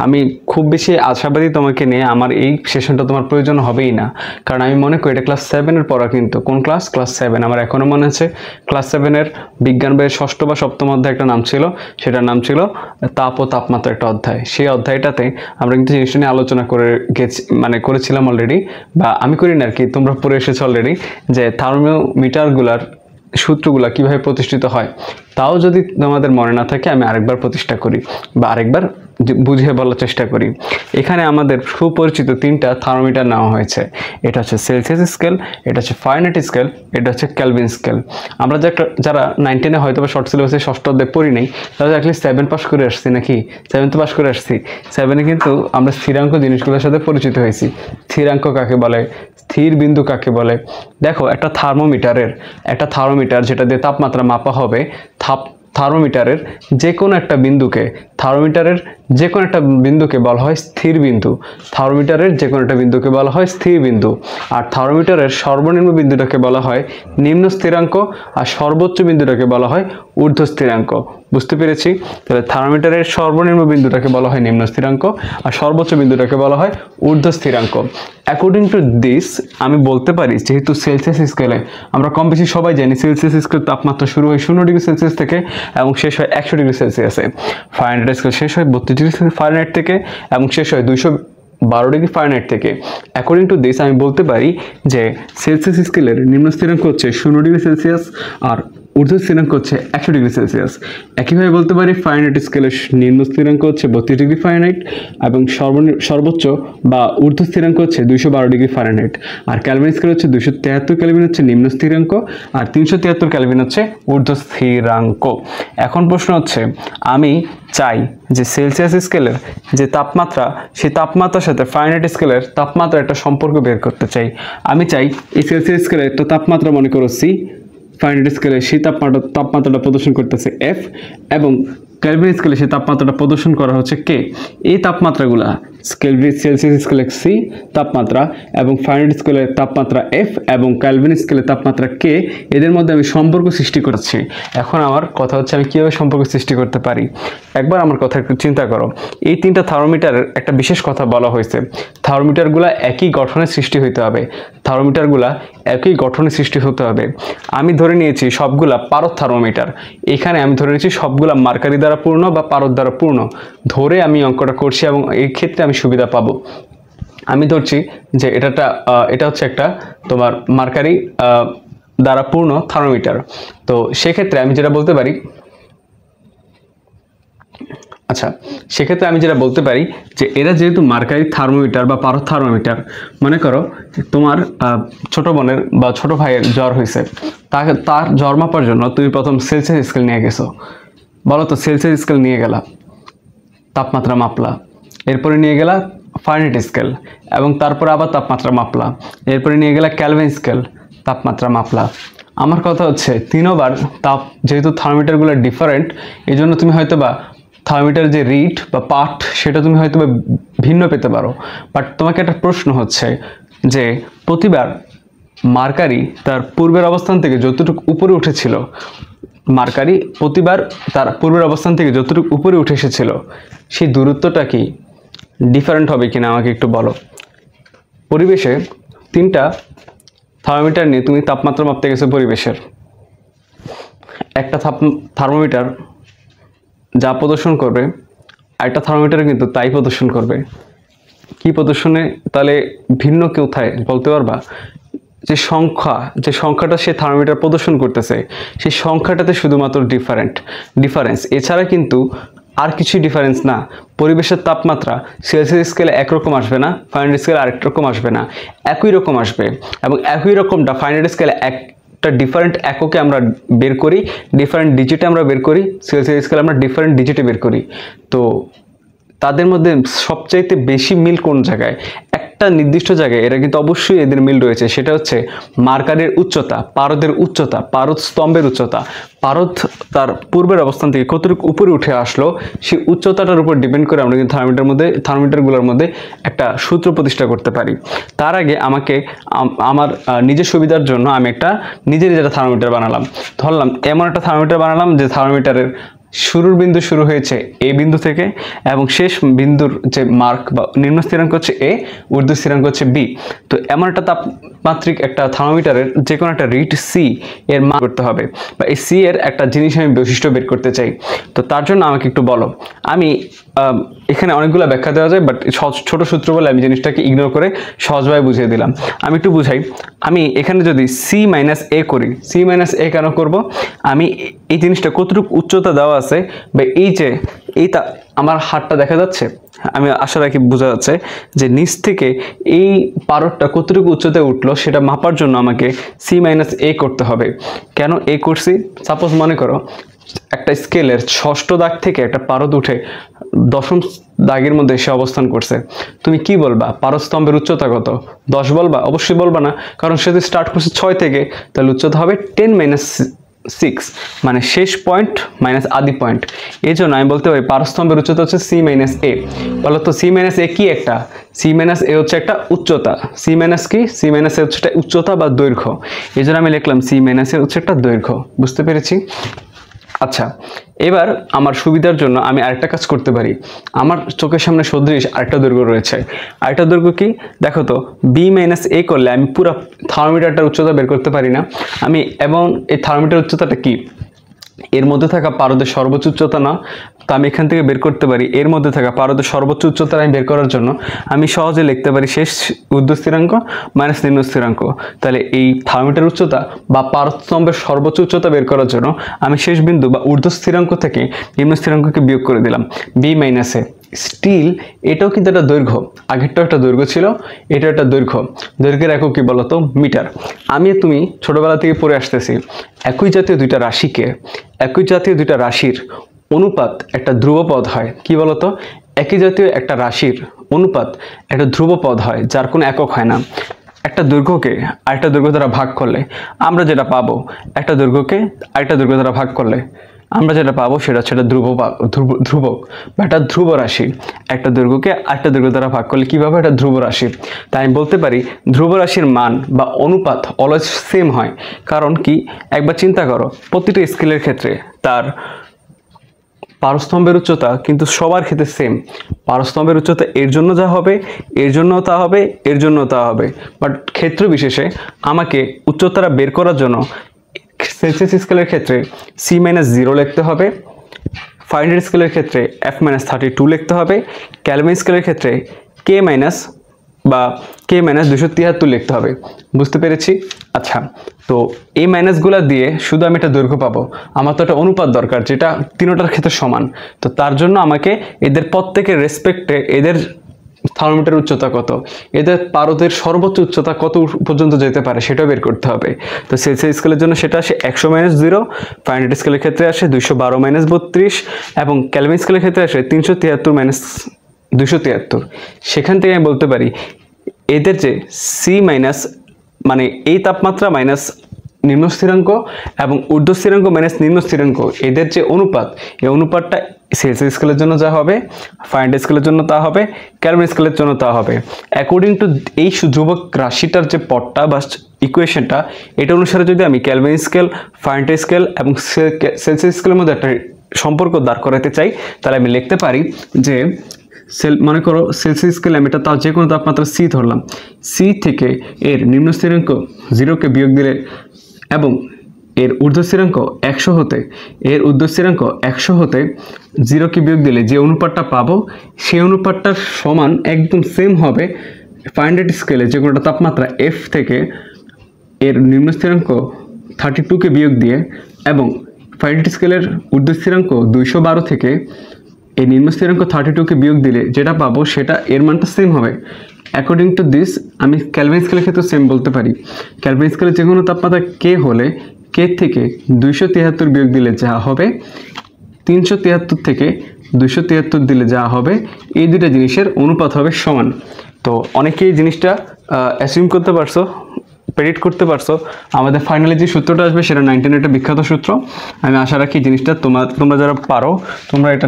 আমি খুব বেশি আশাবাদী তোমাকে নিয়ে আমার এই সেশনটা তোমার প্রয়োজন হবেই না, কারণ আমি মনে করি এটা ক্লাস 7-এর পড়া। কিন্তু কোন ক্লাস? ক্লাস 7। আমার এখনও মনে আছে ক্লাস 7-এর বিজ্ঞান বইয়ের 6ষ্ঠ বা 7ম অধ্যায় একটা নাম ছিল, সেটার নাম ছিল তাপ ও তাপমাত্রা একটা অধ্যায়। সেই অধ্যায়টাতে আমরা কিন্তু জিনিসটা নিয়ে আলোচনা করেছিলাম অলরেডি, বা আমি করি না আর কি, তোমরা পড়ে এসেছো অলরেডি, যে থার্মোমিটারগুলার সূত্রগুলা কিভাবে প্রতিষ্ঠিত হয়। তাও যদি তোমাদের মনে না থাকে আমি আরেকবার প্রতিষ্ঠা করি বা আরেকবার বুঝিয়ে বলার চেষ্টা করি। এখানে আমাদের সুপরিচিত 3টা থার্মোমিটার নেওয়া হয়েছে। এটা হচ্ছে সেলসিয়াস স্কেল, এটা হচ্ছে ফারেনহাইট স্কেল, এটা হচ্ছে কেলভিন স্কেল। আমরা যারা 9, 10-এ হয়তো বা শর্ট সিলেবাসে 6ষ্ঠ অধ্যায় পড়ি নাই, তারা অ্যাটলিস্ট 7 পাস করে আসছি নাকি? 7 তো পাস করে আসছি। 7-এ কিন্তু আমরা স্থিরাঙ্ক জিনিসগুলোর সাথে পরিচিত হয়েছি। স্থিরাঙ্ক কাকে বলে, স্থির বিন্দু কাকে বলে? দেখো, একটা থার্মোমিটার যেটা দিয়ে তাপমাত্রা মাপা হবে, থার্মোমিটারের যে কোনো একটা বিন্দুকে বলা হয় স্থির বিন্দু। থার্মোমিটারের যে কোনো একটা বিন্দুকে বলা হয় স্থির বিন্দু। আর থার্মোমিটারের সর্বনিম্ন বিন্দুটাকে বলা হয় নিম্ন স্থিরাঙ্ক, আর সর্বোচ্চ বিন্দুটাকে বলা হয় ঊর্ধ্ব স্থিরাঙ্ক। বুঝতে পেরেছি? তাহলে থার্মোমিটারের সর্বনিম্ন বিন্দুটাকে বলা হয় নিম্ন স্থিরাঙ্ক, আর সর্বোচ্চ বিন্দুটাকে বলা হয় ঊর্ধ্ব স্থিরাঙ্ক। অ্যাকর্ডিং টু দিস আমি বলতে পারি, যেহেতু সেলসিয়াস স্কেলে আমরা কম বেশি সবাই জানি সেলসিয়াস স্কেল তাপমাত্রা শুরু হয় 0 ডিগ্রি সেলসিয়াস থেকে এবং শেষ হয় 100 ডিগ্রি সেলসিয়াসে। ফারেনহাইট স্কেল শেষ হয় 32 ডিগ্রি ফারেনহাইট থেকে এবং শেষ হয় 212 ডিগ্রি ফারেনহাইট থেকে। অ্যাকর্ডিং টু দিস আমি বলতে পারি যে সেলসিয়াস স্কেলের নিম্ন স্থিরাঙ্ক হচ্ছে 0 ডিগ্রি সেলসিয়াস আর ঊর্ধ্ব স্থিরাঙ্ক হচ্ছে 100 ডিগ্রি সেলসিয়াস। একইভাবে বলতে পারি ফারেনহাইট স্কেলের নিম্ন স্থিরাঙ্ক হচ্ছে 32 ডিগ্রি ফারেনহাইট এবং সর্বোচ্চ বা ঊর্ধ্ব স্থিরাঙ্ক হচ্ছে 212 ডিগ্রি ফারেনহাইট। আর ক্যালভিন স্কেল হচ্ছে 273 ক্যালভিন হচ্ছে নিম্ন স্থিরাঙ্ক, আর 373 ক্যালভিন হচ্ছে ঊর্ধ্ব স্থিরাঙ্ক। এখন প্রশ্ন হচ্ছে, আমি চাই যে সেলসিয়াস স্কেলের যে তাপমাত্রা, সেই তাপমাত্রার সাথে ফারেনহাইট স্কেলের তাপমাত্রা একটা সম্পর্ক বের করতে চাই। আমি চাই এই সেলসিয়াস স্কেলের একটা তাপমাত্রা মনে করো সি, ফারেনহাইট স্কেলে সেই তাপমাত্রাটা প্রদর্শন করতেছে এফ, এবং ক্যালভিন স্কেলে সেই তাপমাত্রাটা প্রদর্শন করা হচ্ছে কে। এই তাপমাত্রাগুলা সেলসিয়াস স্কেলে সি তাপমাত্রা এবং ফারেনহাইট স্কেলের তাপমাত্রা এফ এবং ক্যালভিন স্কেলের তাপমাত্রা কে, এদের মধ্যে আমি সম্পর্ক সৃষ্টি করছি। এখন আমার কথা হচ্ছে আমি কীভাবে সম্পর্ক সৃষ্টি করতে পারি। একবার আমার কথা একটু চিন্তা করো। এই তিনটা থার্মোমিটারের একটা বিশেষ কথা বলা হয়েছে, থার্মোমিটারগুলা একই গঠনের সৃষ্টি হতে হবে। আমি ধরে নিয়েছি সবগুলা পারদ থার্মোমিটার। এখানে আমি ধরে নিয়েছি সবগুলা মার্কারি দ্বারা পূর্ণ বা পারদ দ্বারা পূর্ণ ধরে আমি অঙ্কটা করছি, এবং এই ক্ষেত্রে আমি সুবিধা পাবো। আমি ধরছি যে এটা হচ্ছে একটা তোমার মার্কারি দ্বারা পূর্ণ থার্মোমিটার। তো সেক্ষেত্রে আমি যেটা বলতে পারি, যে এরা যেহেতু মার্কারি থার্মোমিটার বা পারদ থার্মোমিটার, মনে করো তোমার ছোট বোনের বা ছোট ভাইয়ের জ্বর হয়েছে, তার জ্বর মাপার জন্য তুমি প্রথম সেলসিয়াস স্কেল নিয়ে গেছো। বলো তো, সেলসিয়াস স্কেল নিয়ে গেলা, তাপমাত্রা মাপলা, এরপরে নিয়ে গেলা ফারেনহাইট স্কেল এবং তারপরে আবার তাপমাত্রা মাপলা, এরপরে নিয়ে গেলা ক্যালভিন স্কেল, তাপমাত্রা মাপলা। আমার কথা হচ্ছে তিনবার যেহেতু থার্মোমিটারগুলো ডিফারেন্ট, এই জন্য তুমি হয়তো বা থার্মোমিটার যে রিড বা পাঠ সেটা তুমি হয়তো বা ভিন্ন পেতে পারো। বাট তোমাকে একটা প্রশ্ন হচ্ছে যে প্রতিবার মার্কারি তার পূর্বের অবস্থান থেকে যতটুকু উপরে উঠেছিল, মার্কারি প্রতিবার তার পূর্বের অবস্থান থেকে যতটুকু উপরে উঠে এসেছিল, সেই দূরত্বটা কি ডিফারেন্ট হবে কিনা আমাকে একটু বলো। পরিবেশে তিনটা থার্মোমিটার নিয়ে তুমি তাপমাত্রা মাপতে গেছো পরিবেশের, একটা থার্মোমিটার যা প্রদর্শন করবে আরেকটা থার্মোমিটার কিন্তু তাই প্রদর্শন করবে। কি প্রদর্শনে তাহলে ভিন্ন কোথায় বলতে পারবা? যে সংখ্যাটা সে থার্মোমিটার প্রদর্শন করতেছে, সেই সংখ্যাটাতে শুধুমাত্র ডিফারেন্স, এছাড়া কিন্তু আর কিছু ডিফারেন্স না। পরিবেশের তাপমাত্রা সেলসিয়াস স্কেলে একরকম আসবে না, ফারেনহাইট স্কেলে আরেক রকম আসবে না, একই রকম আসবে। এবং একই রকমটা ফারেনহাইট স্কেলে একটা ডিফারেন্ট এককে আমরা বের করি, ডিফারেন্ট ডিজিটে আমরা বের করি, সেলসিয়াস স্কেলে আমরা ডিফারেন্ট ডিজিটে বের করি। তো তাদের মধ্যে সবচাইতে বেশি মিল কোন জায়গায়? একটা নির্দিষ্ট জায়গায় এরা কিন্তু অবশ্যই এদের মিল রয়েছে, সেটা হচ্ছে মার্কারের উচ্চতা, পারদের উচ্চতা, পারদ স্তম্ভের উচ্চতা। পারদ তার পূর্বের অবস্থান থেকে কতটুকু উপরে উঠে আসলো, সেই উচ্চতাটার উপর ডিপেন্ড করে আমরা কিন্তু থার্মোমিটারগুলোর মধ্যে একটা সূত্র প্রতিষ্ঠা করতে পারি। তার আগে আমাকে আমার নিজের সুবিধার জন্য আমি একটা নিজেরই যেটা থার্মোমিটার বানালাম, ধরলাম এমন একটা থার্মোমিটার বানালাম যে থার্মোমিটারের শুরুর বিন্দু শুরু হয়েছে এ বিন্দু থেকে এবং শেষ বিন্দুর যে মার্ক বা নিম্ন স্থিরাঙ্ক হচ্ছে এ, ঊর্ধ্ব স্থিরাঙ্ক হচ্ছে বি। তো এমন একটা তাপমাত্রিক একটা থার্মোমিটারের যে কোনো একটা রিড সি এর মান করতে হবে, বা এই সি এর একটা জিনিস আমি বৈশিষ্ট্য বের করতে চাই। তো তার জন্য আমাকে একটু বলো। আমি এখানে অনেকগুলো ব্যাখ্যা দেওয়া যায়, বাট ছোট সূত্র বলে আমি জিনিসটাকে ইগনোর করে সহজভাবে বুঝিয়ে দিলাম। আমি একটু বুঝাই। আমি এখানে যদি সি মাইনাস এ করি, সি মাইনাস এ কেন করব? আমি এই জিনিসটা কতটুকু উচ্চতা দেওয়া আছে, বা এইটা আমার হাতটা দেখা যাচ্ছে, আমি আশা রাখি বোঝা যাচ্ছে যে নিচ থেকে এই পারদটা কতটুকু উচ্চতায় উঠলো সেটা মাপার জন্য আমাকে সি মাইনাস এ করতে হবে। কেন এ করছি? সাপোজ মনে করো একটা স্কেলের ষষ্ঠ দাগ থেকে একটা পারদ উঠে দশম দাগের মধ্যে এসে অবস্থান করছে, তুমি কি বলবা? পারস্তম্ভের উচ্চতা কত? 10 বলবা? অবশ্যই বলবা না, কারণ সে যদি স্টার্ট করছে 6 থেকে, তাহলে উচ্চতা হবে 10 - 6, মানে শেষ পয়েন্ট মাইনাস আদি পয়েন্ট। এই জন্য আমি বলতে পারি পারস্তম্ভের উচ্চতা হচ্ছে C - A। বলো তো C - A কি? একটা C - A হচ্ছে একটা উচ্চতা। C - কি? C - A হচ্ছে একটা উচ্চতা বা দৈর্ঘ্য। এই জন্য আমি লিখলাম C - A হচ্ছে একটা দৈর্ঘ্য। বুঝতে পেরেছি? আচ্ছা, এবার আমার সুবিধার জন্য আমি আরেকটা কাজ করতে পারি। আমার চোখের সামনে সদৃশ আরেকটা দৈর্ঘ্য রয়েছে। আরেকটা দৈর্ঘ্য কি? দেখো তো, B - A করলে আমি পুরো থার্মোমিটারটার উচ্চতা বের করতে পারি না আমি। এবং এই থার্মোমিটার উচ্চতাটা কি? এর মধ্যে থাকা পারদের সর্বোচ্চ উচ্চতা না, তো আমি এখান থেকে বের করতে পারি এর মধ্যে থাকা পারদের সর্বোচ্চ উচ্চতা আমি বের করার জন্য আমি সহজে লিখতে পারি শেষ ঊর্ধ্ব স্থিরাঙ্ক মাইনাস নিম্ন স্থিরাঙ্ক। তাহলে এই থার্মোমিটার উচ্চতা বা পারস্তম্ভের সর্বোচ্চ উচ্চতা বের করার জন্য আমি শেষ বিন্দু বা ঊর্ধ্ব স্থিরাঙ্ক থেকে নিম্ন স্থিরাঙ্ককে বিয়োগ করে দিলাম B - A। স্টিল এটাও কিন্তু একটা দৈর্ঘ্য, আগেরটাও একটা দৈর্ঘ্য ছিল, এটা একটা দৈর্ঘ্য। দৈর্ঘ্যের একক কি বলতো? মিটার। তুমি ছোটবেলা থেকে পড়ে আসতেছি, একই জাতীয় দুইটা রাশির অনুপাত একটা ধ্রুবপদ হয়। কি বলতো? একই জাতীয় একটা রাশির অনুপাত একটা ধ্রুবপদ হয়, যার কোনো একক হয় না। একটা দৈর্ঘ্যকে আরেকটা দৈর্ঘ্য দ্বারা ভাগ করলে আমরা যেটা পাবো, একটা দৈর্ঘ্যকে আরেকটা দৈর্ঘ্য দ্বারা ভাগ করলে আমরা যেটা পাবো সেটা হচ্ছে একটা ধ্রুবক বা একটা ধ্রুব রাশি। একটা দৈর্ঘ্যকে আরেকটা দৈর্ঘ্য দ্বারা ভাগ করলে কীভাবে? একটা ধ্রুব রাশি। তাই আমি বলতে পারি ধ্রুব রাশির মান বা অনুপাত অলওয়েজ সেম হয়। কারণ কি? একবার চিন্তা করো, প্রতিটা স্কেলের ক্ষেত্রে তার পারস্তম্ভের উচ্চতা কিন্তু সবার ক্ষেত্রে সেম। পারস্তম্ভের উচ্চতা এর জন্য যা হবে, এর জন্য তা হবে, এর জন্য তা হবে। বাট ক্ষেত্র বিশেষে আমাকে উচ্চতাটা বের করার জন্য সেলসিয়াস স্কেলের ক্ষেত্রে C - 0 লিখতে হবে, ফারেনহাইট স্কেলের ক্ষেত্রে F - 32 লিখতে হবে, কেলভিন স্কেলের ক্ষেত্রে K - 273 লিখতে হবে। বুঝতে পেরেছি? আচ্ছা, তো এই মাইনাসগুলো দিয়ে শুধু আমি একটা দৈর্ঘ্য পাবো, আমার তো একটা অনুপাত দরকার যেটা তিনটার ক্ষেত্রে সমান। তো তার জন্য আমাকে এদের প্রত্যেকের রেসপেক্টে এদের থার্মোমিটার উচ্চতা কত, এদের পারদের সর্বোচ্চ উচ্চতা কত পর্যন্ত যেতে পারে সেটাও বের করতে হবে। তো সেলসিয়াস স্কেলের জন্য সেটা আসে 100 - 0, ফারেনহাইট স্কেলের ক্ষেত্রে আসে 212 - 32 এবং কেলভিন স্কেলের ক্ষেত্রে আসে 373 - 273। সেখান থেকে আমি বলতে পারি এদের যে C মাইনাস মানে এই তাপমাত্রা মাইনাস নিম্ন স্থিরাঙ্ক এবং ঊর্ধ্ব স্থিরাঙ্ক মাইনাস নিম্ন স্থিরাঙ্ক, এদের যে অনুপাত, এই অনুপাতটা সেলসিয়াস স্কেলের জন্য যা হবে, ফারেনহাইট স্কেলের জন্য তা হবে, কেলভিন স্কেলের জন্য তা হবে। অ্যাকর্ডিং টু এই ধ্রুবক রাশিটার যে পদটা বা ইকুয়েশনটা, এটা অনুসারে যদি আমি কেলভিন স্কেল, ফারেনহাইট স্কেল এবং সেলসিয়াস স্কেলের মধ্যে একটা সম্পর্ক দাঁড় করাতে চাই, তাহলে আমি লিখতে পারি যে মনে করো সেলসিয়াস স্কেলে আমি এটা তাও যে কোনো তাপমাত্রা C ধরলাম, C থেকে এর নিম্ন স্থিরাঙ্ক 0কে বিয়োগ দিলে এবং এর ঊর্ধ্ব স্থিরাঙ্ক 100 হতে 0কে বিয়োগ দিলে যে অনুপাতটা পাবো, সেই অনুপাতটার সমান একদম সেম হবে ফারেনহাইট স্কেলে যে কোনো তাপমাত্রা F থেকে এর নিম্ন স্থিরাঙ্ক 32কে বিয়োগ দিয়ে এবং ফারেনহাইট স্কেলের ঊর্ধ্ব স্থিরাঙ্ক 212 থেকে এই নিম্ন স্থিরাঙ্ক 32কে বিয়োগ দিলে যেটা পাবো সেটা এর মানটা সেম হবে। অ্যাকর্ডিং টু দিস আমি কেলভিন স্কেলের ক্ষেত্রে সেম বলতে পারি। কেলভিন স্কেলে যে কোনো তাপমাত্রা K হলে K থেকে 273 বিয়োগ দিলে যা হবে, 373 থেকে 273 দিলে যা হবে, এই দুইটা জিনিসের অনুপাত হবে সমান। তো অনেকেই জিনিসটা অ্যাসিউম করতে পারছো, প্রেডিক্ট করতে পারছো। আমাদের ফাইনালি যে সূত্রটা আসবে সেটা 19 একটা বিখ্যাত সূত্র। আমি আশা রাখি জিনিসটা তোমরা যারা পারো তোমরা এটা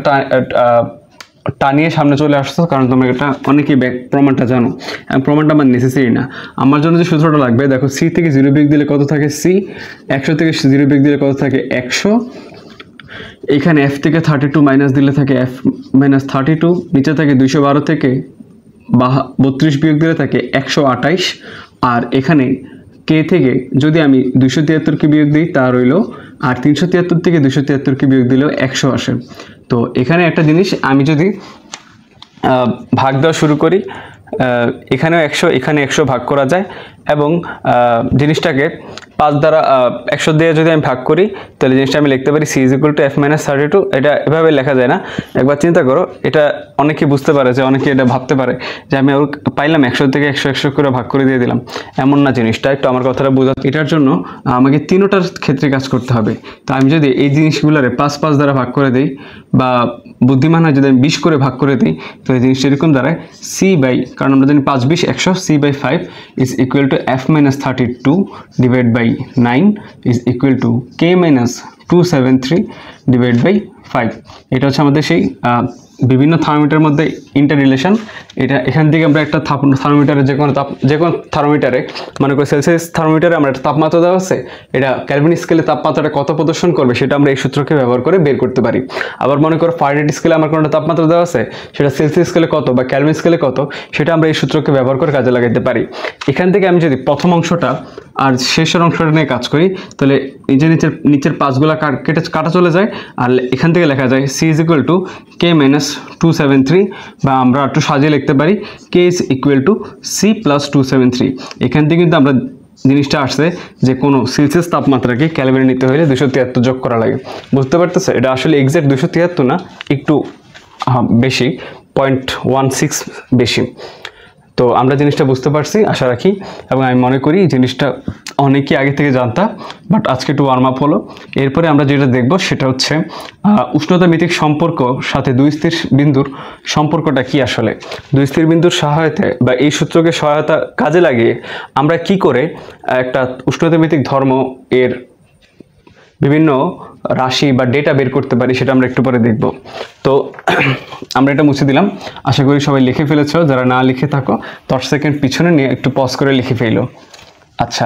টানিয়ে সামনে চলে আসছো, কারণ তোমরা এটা অনেকেই প্রমাণটা জানো। প্রমাণটা আমার নেসেসারি না। আমার জন্য যে সূত্রটা লাগবে, দেখো C থেকে 0 বিয়োগ দিলে কত থাকে C, 100 থেকে 0 বিয়োগ দিলে কত থাকে 100, এখানে F থেকে 32 মাইনাস দিলে থাকে F - 32, নিচে থাকে 212 থেকে 32 বিয়োগ দিলে থাকে 128, আর এখানে K থেকে যদি আমি 273কে বিয়োগ দিই তা রইল, আর 373 থেকে 273কে বিয়োগ দিলেও 100 আসে। তো এখানে একটা জিনিস, আমি যদি ভাগ দেওয়া শুরু করি, এখানেও 100 এখানে 100 ভাগ করা যায় এবং জিনিসটাকে 5 দ্বারা 100 দিয়ে যদি আমি ভাগ করি তাহলে জিনিসটা আমি লিখতে পারি c = f-32। এটা এভাবে লেখা যায় না, একবার চিন্তা করো। এটা অনেকে বুঝতে পারে, যে অনেকে এটা ভাবতে পারে যে আমি পাইলাম 100 থেকে 100 করে ভাগ করে দিয়ে দিলাম, এমন না জিনিসটা। একটু আমার কথাটা বোঝা। এটার জন্য আমাকে তিনটার ক্ষেত্রে কাজ করতে হবে। তো আমি যদি এই জিনিসগুলোরে 5 দ্বারা ভাগ করে দিই, বা বুদ্ধিমান হয় যদি আমি 20 করে ভাগ করে দিই, তো এই জিনিসটা এরকম দাঁড়ায় কারণ আমরা জানি 5 20 100, c/5 is equal to f-32 divided by 9 is equal to k-273 divided by 5। এটা হচ্ছে আমাদের সেই বিভিন্ন থার্মোমিটারের মধ্যে ইন্টার রিলেশন। এটা এখান থেকে আমরা একটা থার্মোমিটারে যে কোনো থার্মোমিটারে, মনে করি সেলসিয়াস থার্মোমিটারে আমরা একটা তাপমাত্রা দেওয়া আছে, এটা ক্যালভিন স্কেলে তাপমাত্রাটা কত প্রদর্শন করবে সেটা আমরা এই সূত্রকে ব্যবহার করে বের করতে পারি। আবার মনে করো ফারেনহাইট স্কেলে আমার কোনো তাপমাত্রা দেওয়া আছে, সেটা সেলসিয়াস স্কেলে কত বা ক্যালভিন স্কেলে কত, সেটা আমরা এই সূত্রকে ব্যবহার করে কাজে লাগাতে পারি। এখান থেকে আমি যদি প্রথম অংশটা আর শেষের অংশটা নিয়ে কাজ করি, তাহলে নিচের পাঁচগুলা কাটা চলে যায়, আর এখান থেকে লেখা যায় c = k-273, বা আমরা একটু সাজিয়ে লিখতে পারি k = c + 273। এখান থেকে কিন্তু আমরা জিনিসটা আসছে যে কোনো সেলসিয়াস তাপমাত্রাকে ক্যালভিনে নিতে হলে 273 যোগ করা লাগে। বুঝতে পারতেছে? এটা আসলে এক্সাক্ট 273 না, একটু বেশি, 0.16 বেশি। তো আমরা জিনিসটা বুঝতে পারছি আশা রাখি, এবং আমি মনে করি জিনিসটা অনেকেই আগে থেকে জানতাম, বাট আজকে একটু ওয়ার্ম আপ হলো। এরপরে আমরা যেটা দেখব সেটা হচ্ছে উষ্ণতা মিতিক সম্পর্ক সাথে দুই স্থির বিন্দুর সম্পর্কটা কি। আসলে দুই স্থির বিন্দুর সহায়তায় বা এই সূত্রকে সহায়তা কাজে লাগিয়ে আমরা কি করে একটা উষ্ণতা মিতিক ধর্ম এর বিভিন্ন রাশি বা ডেটা বের করতে পারি, সেটা আমরা একটু পরে দেখব। তো আমরা এটা মুছে দিলাম, আশা করি সবাই লিখে ফেলেছো। যারা না লিখে থাকো 10 সেকেন্ড পিছনে নিয়ে একটু পজ করে লিখে ফেলো। আচ্ছা,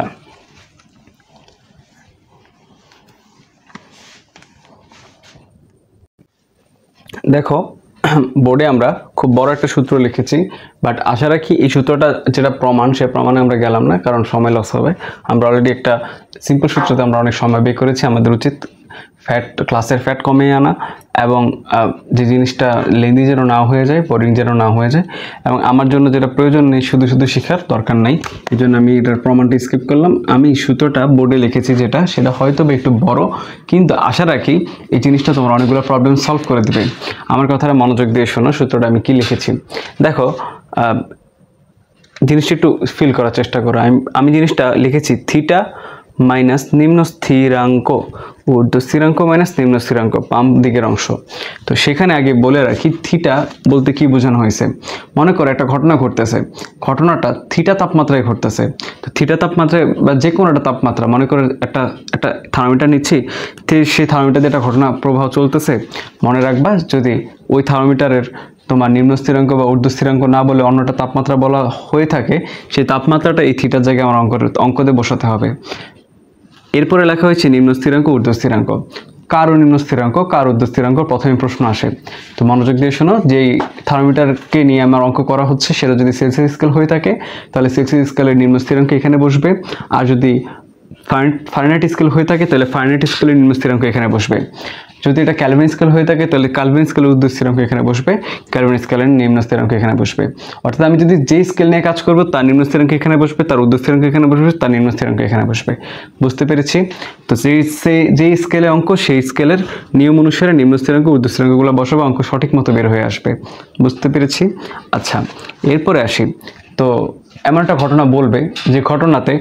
দেখো বোর্ডে আমরা খুব বড় একটা সূত্র লিখেছি, বাট আশা রাখি এই সূত্রটা যেটা প্রমাণ, সে প্রমাণে আমরা গেলাম না, কারণ সময় লস হবে। আমরা অলরেডি একটা সিম্পল সূত্রতে আমরা অনেক সময় বের করেছি। আমাদের উচিত ক্লাসের ফ্যাট কমিয়ে আনা, এবং যে জিনিসটা লেন্দি যেন না হয়ে যায়, বোরিং যেন না হয়ে যায়, এবং আমার জন্য যেটা প্রয়োজন নেই শুধু শেখার দরকার নাই, এই জন্য আমি এটার প্রমাণটা স্কিপ করলাম। আমি সূত্রটা বোর্ডে লিখেছি সেটা হয়তো একটু বড়, কিন্তু আশা রাখি এই জিনিসটা তোমার অনেকগুলো প্রবলেম সলভ করে দেবে। আমার কথাটা মনোযোগ দিয়ে শোনো, সূত্রটা আমি কি লিখেছি দেখো। জিনিসটা একটু ফিল করার চেষ্টা করো। আমি জিনিসটা লিখেছি থিটা মাইনাস নিম্ন স্থিরাঙ্ক, ঊর্ধ্ব স্থিরাঙ্ক মাইনাস নিম্ন স্থিরাঙ্ক, বাম দিকের অংশ। তো সেখানে আগে বলে রাখি থিটা বলতে কি বোঝানো হয়েছে। মনে করো একটা ঘটনা ঘটতেছে, ঘটনাটা থিটা তাপমাত্রায় ঘটতেছে। তো থিটা তাপমাত্রায় বা যে কোনো একটা তাপমাত্রা, মনে করো একটা থার্মোমিটার নিচ্ছি, সেই থার্মোমিটার দিয়ে একটা ঘটনা প্রবাহ চলতেছে। মনে রাখবা যদি ওই থার্মোমিটারের তোমার নিম্ন স্থিরাঙ্ক বা ঊর্ধ্ব স্থিরাঙ্ক না বলে অন্যটা তাপমাত্রা বলা হয়ে থাকে, সেই তাপমাত্রাটা এই থিটার জায়গায় আমার অঙ্কতে বসাতে হবে। এরপরে লেখা হয়েছে নিম্ন স্থিরাঙ্ক, ঊর্ধ্ব স্থিরাঙ্ক। কার নিম্ন স্থিরাঙ্ক, কার ঊর্ধ্ব স্থিরাঙ্ক, প্রথমে প্রশ্ন আসে। তো মনোযোগ দিয়ে শোনো, যেই থার্মোমিটারকে নিয়ে আমার অঙ্ক করা হচ্ছে সেটা যদি সেলসিয়াস স্কেল হয়ে থাকে, তাহলে সেলসিয়াস স্কেলের নিম্ন স্থিরাঙ্ক এখানে বসবে। আর যদি ফারেনহাইট স্কেল হয়ে থাকে, তাহলে ফারেনহাইট স্কেলের নিম্ন স্থিরাঙ্ক এখানে বসবে। যদি এটা ক্যালভিন স্কেল হয়ে থাকে, তাহলে ক্যালভিন স্কেলের ঊর্ধ্ব স্থিরাঙ্ক এখানে বসবে, ক্যালভিন স্কেলের নিম্ন স্থিরাঙ্ক এখানে বসবে। অর্থাৎ আমি যদি যে স্কেল নিয়ে কাজ করব তার নিম্ন স্থিরাঙ্ক এখানে বসবে, তার ঊর্ধ্ব স্থিরাঙ্ক এখানে বসবে, তার নিম্ন স্থিরাঙ্ক এখানে বসবে। বুঝতে পেরেছি? তো যেই স্কেলে অঙ্ক, সেই স্কেলের নিয়ম অনুসারে নিম্ন স্থিরাঙ্ক, ঊর্ধ্ব স্থিরাঙ্কগুলো বসাবো, অঙ্ক সঠিক মতো বের হয়ে আসবে। বুঝতে পেরেছি? আচ্ছা, এরপরে আসি। তো এমন একটা ঘটনা বলবে যে ঘটনাতে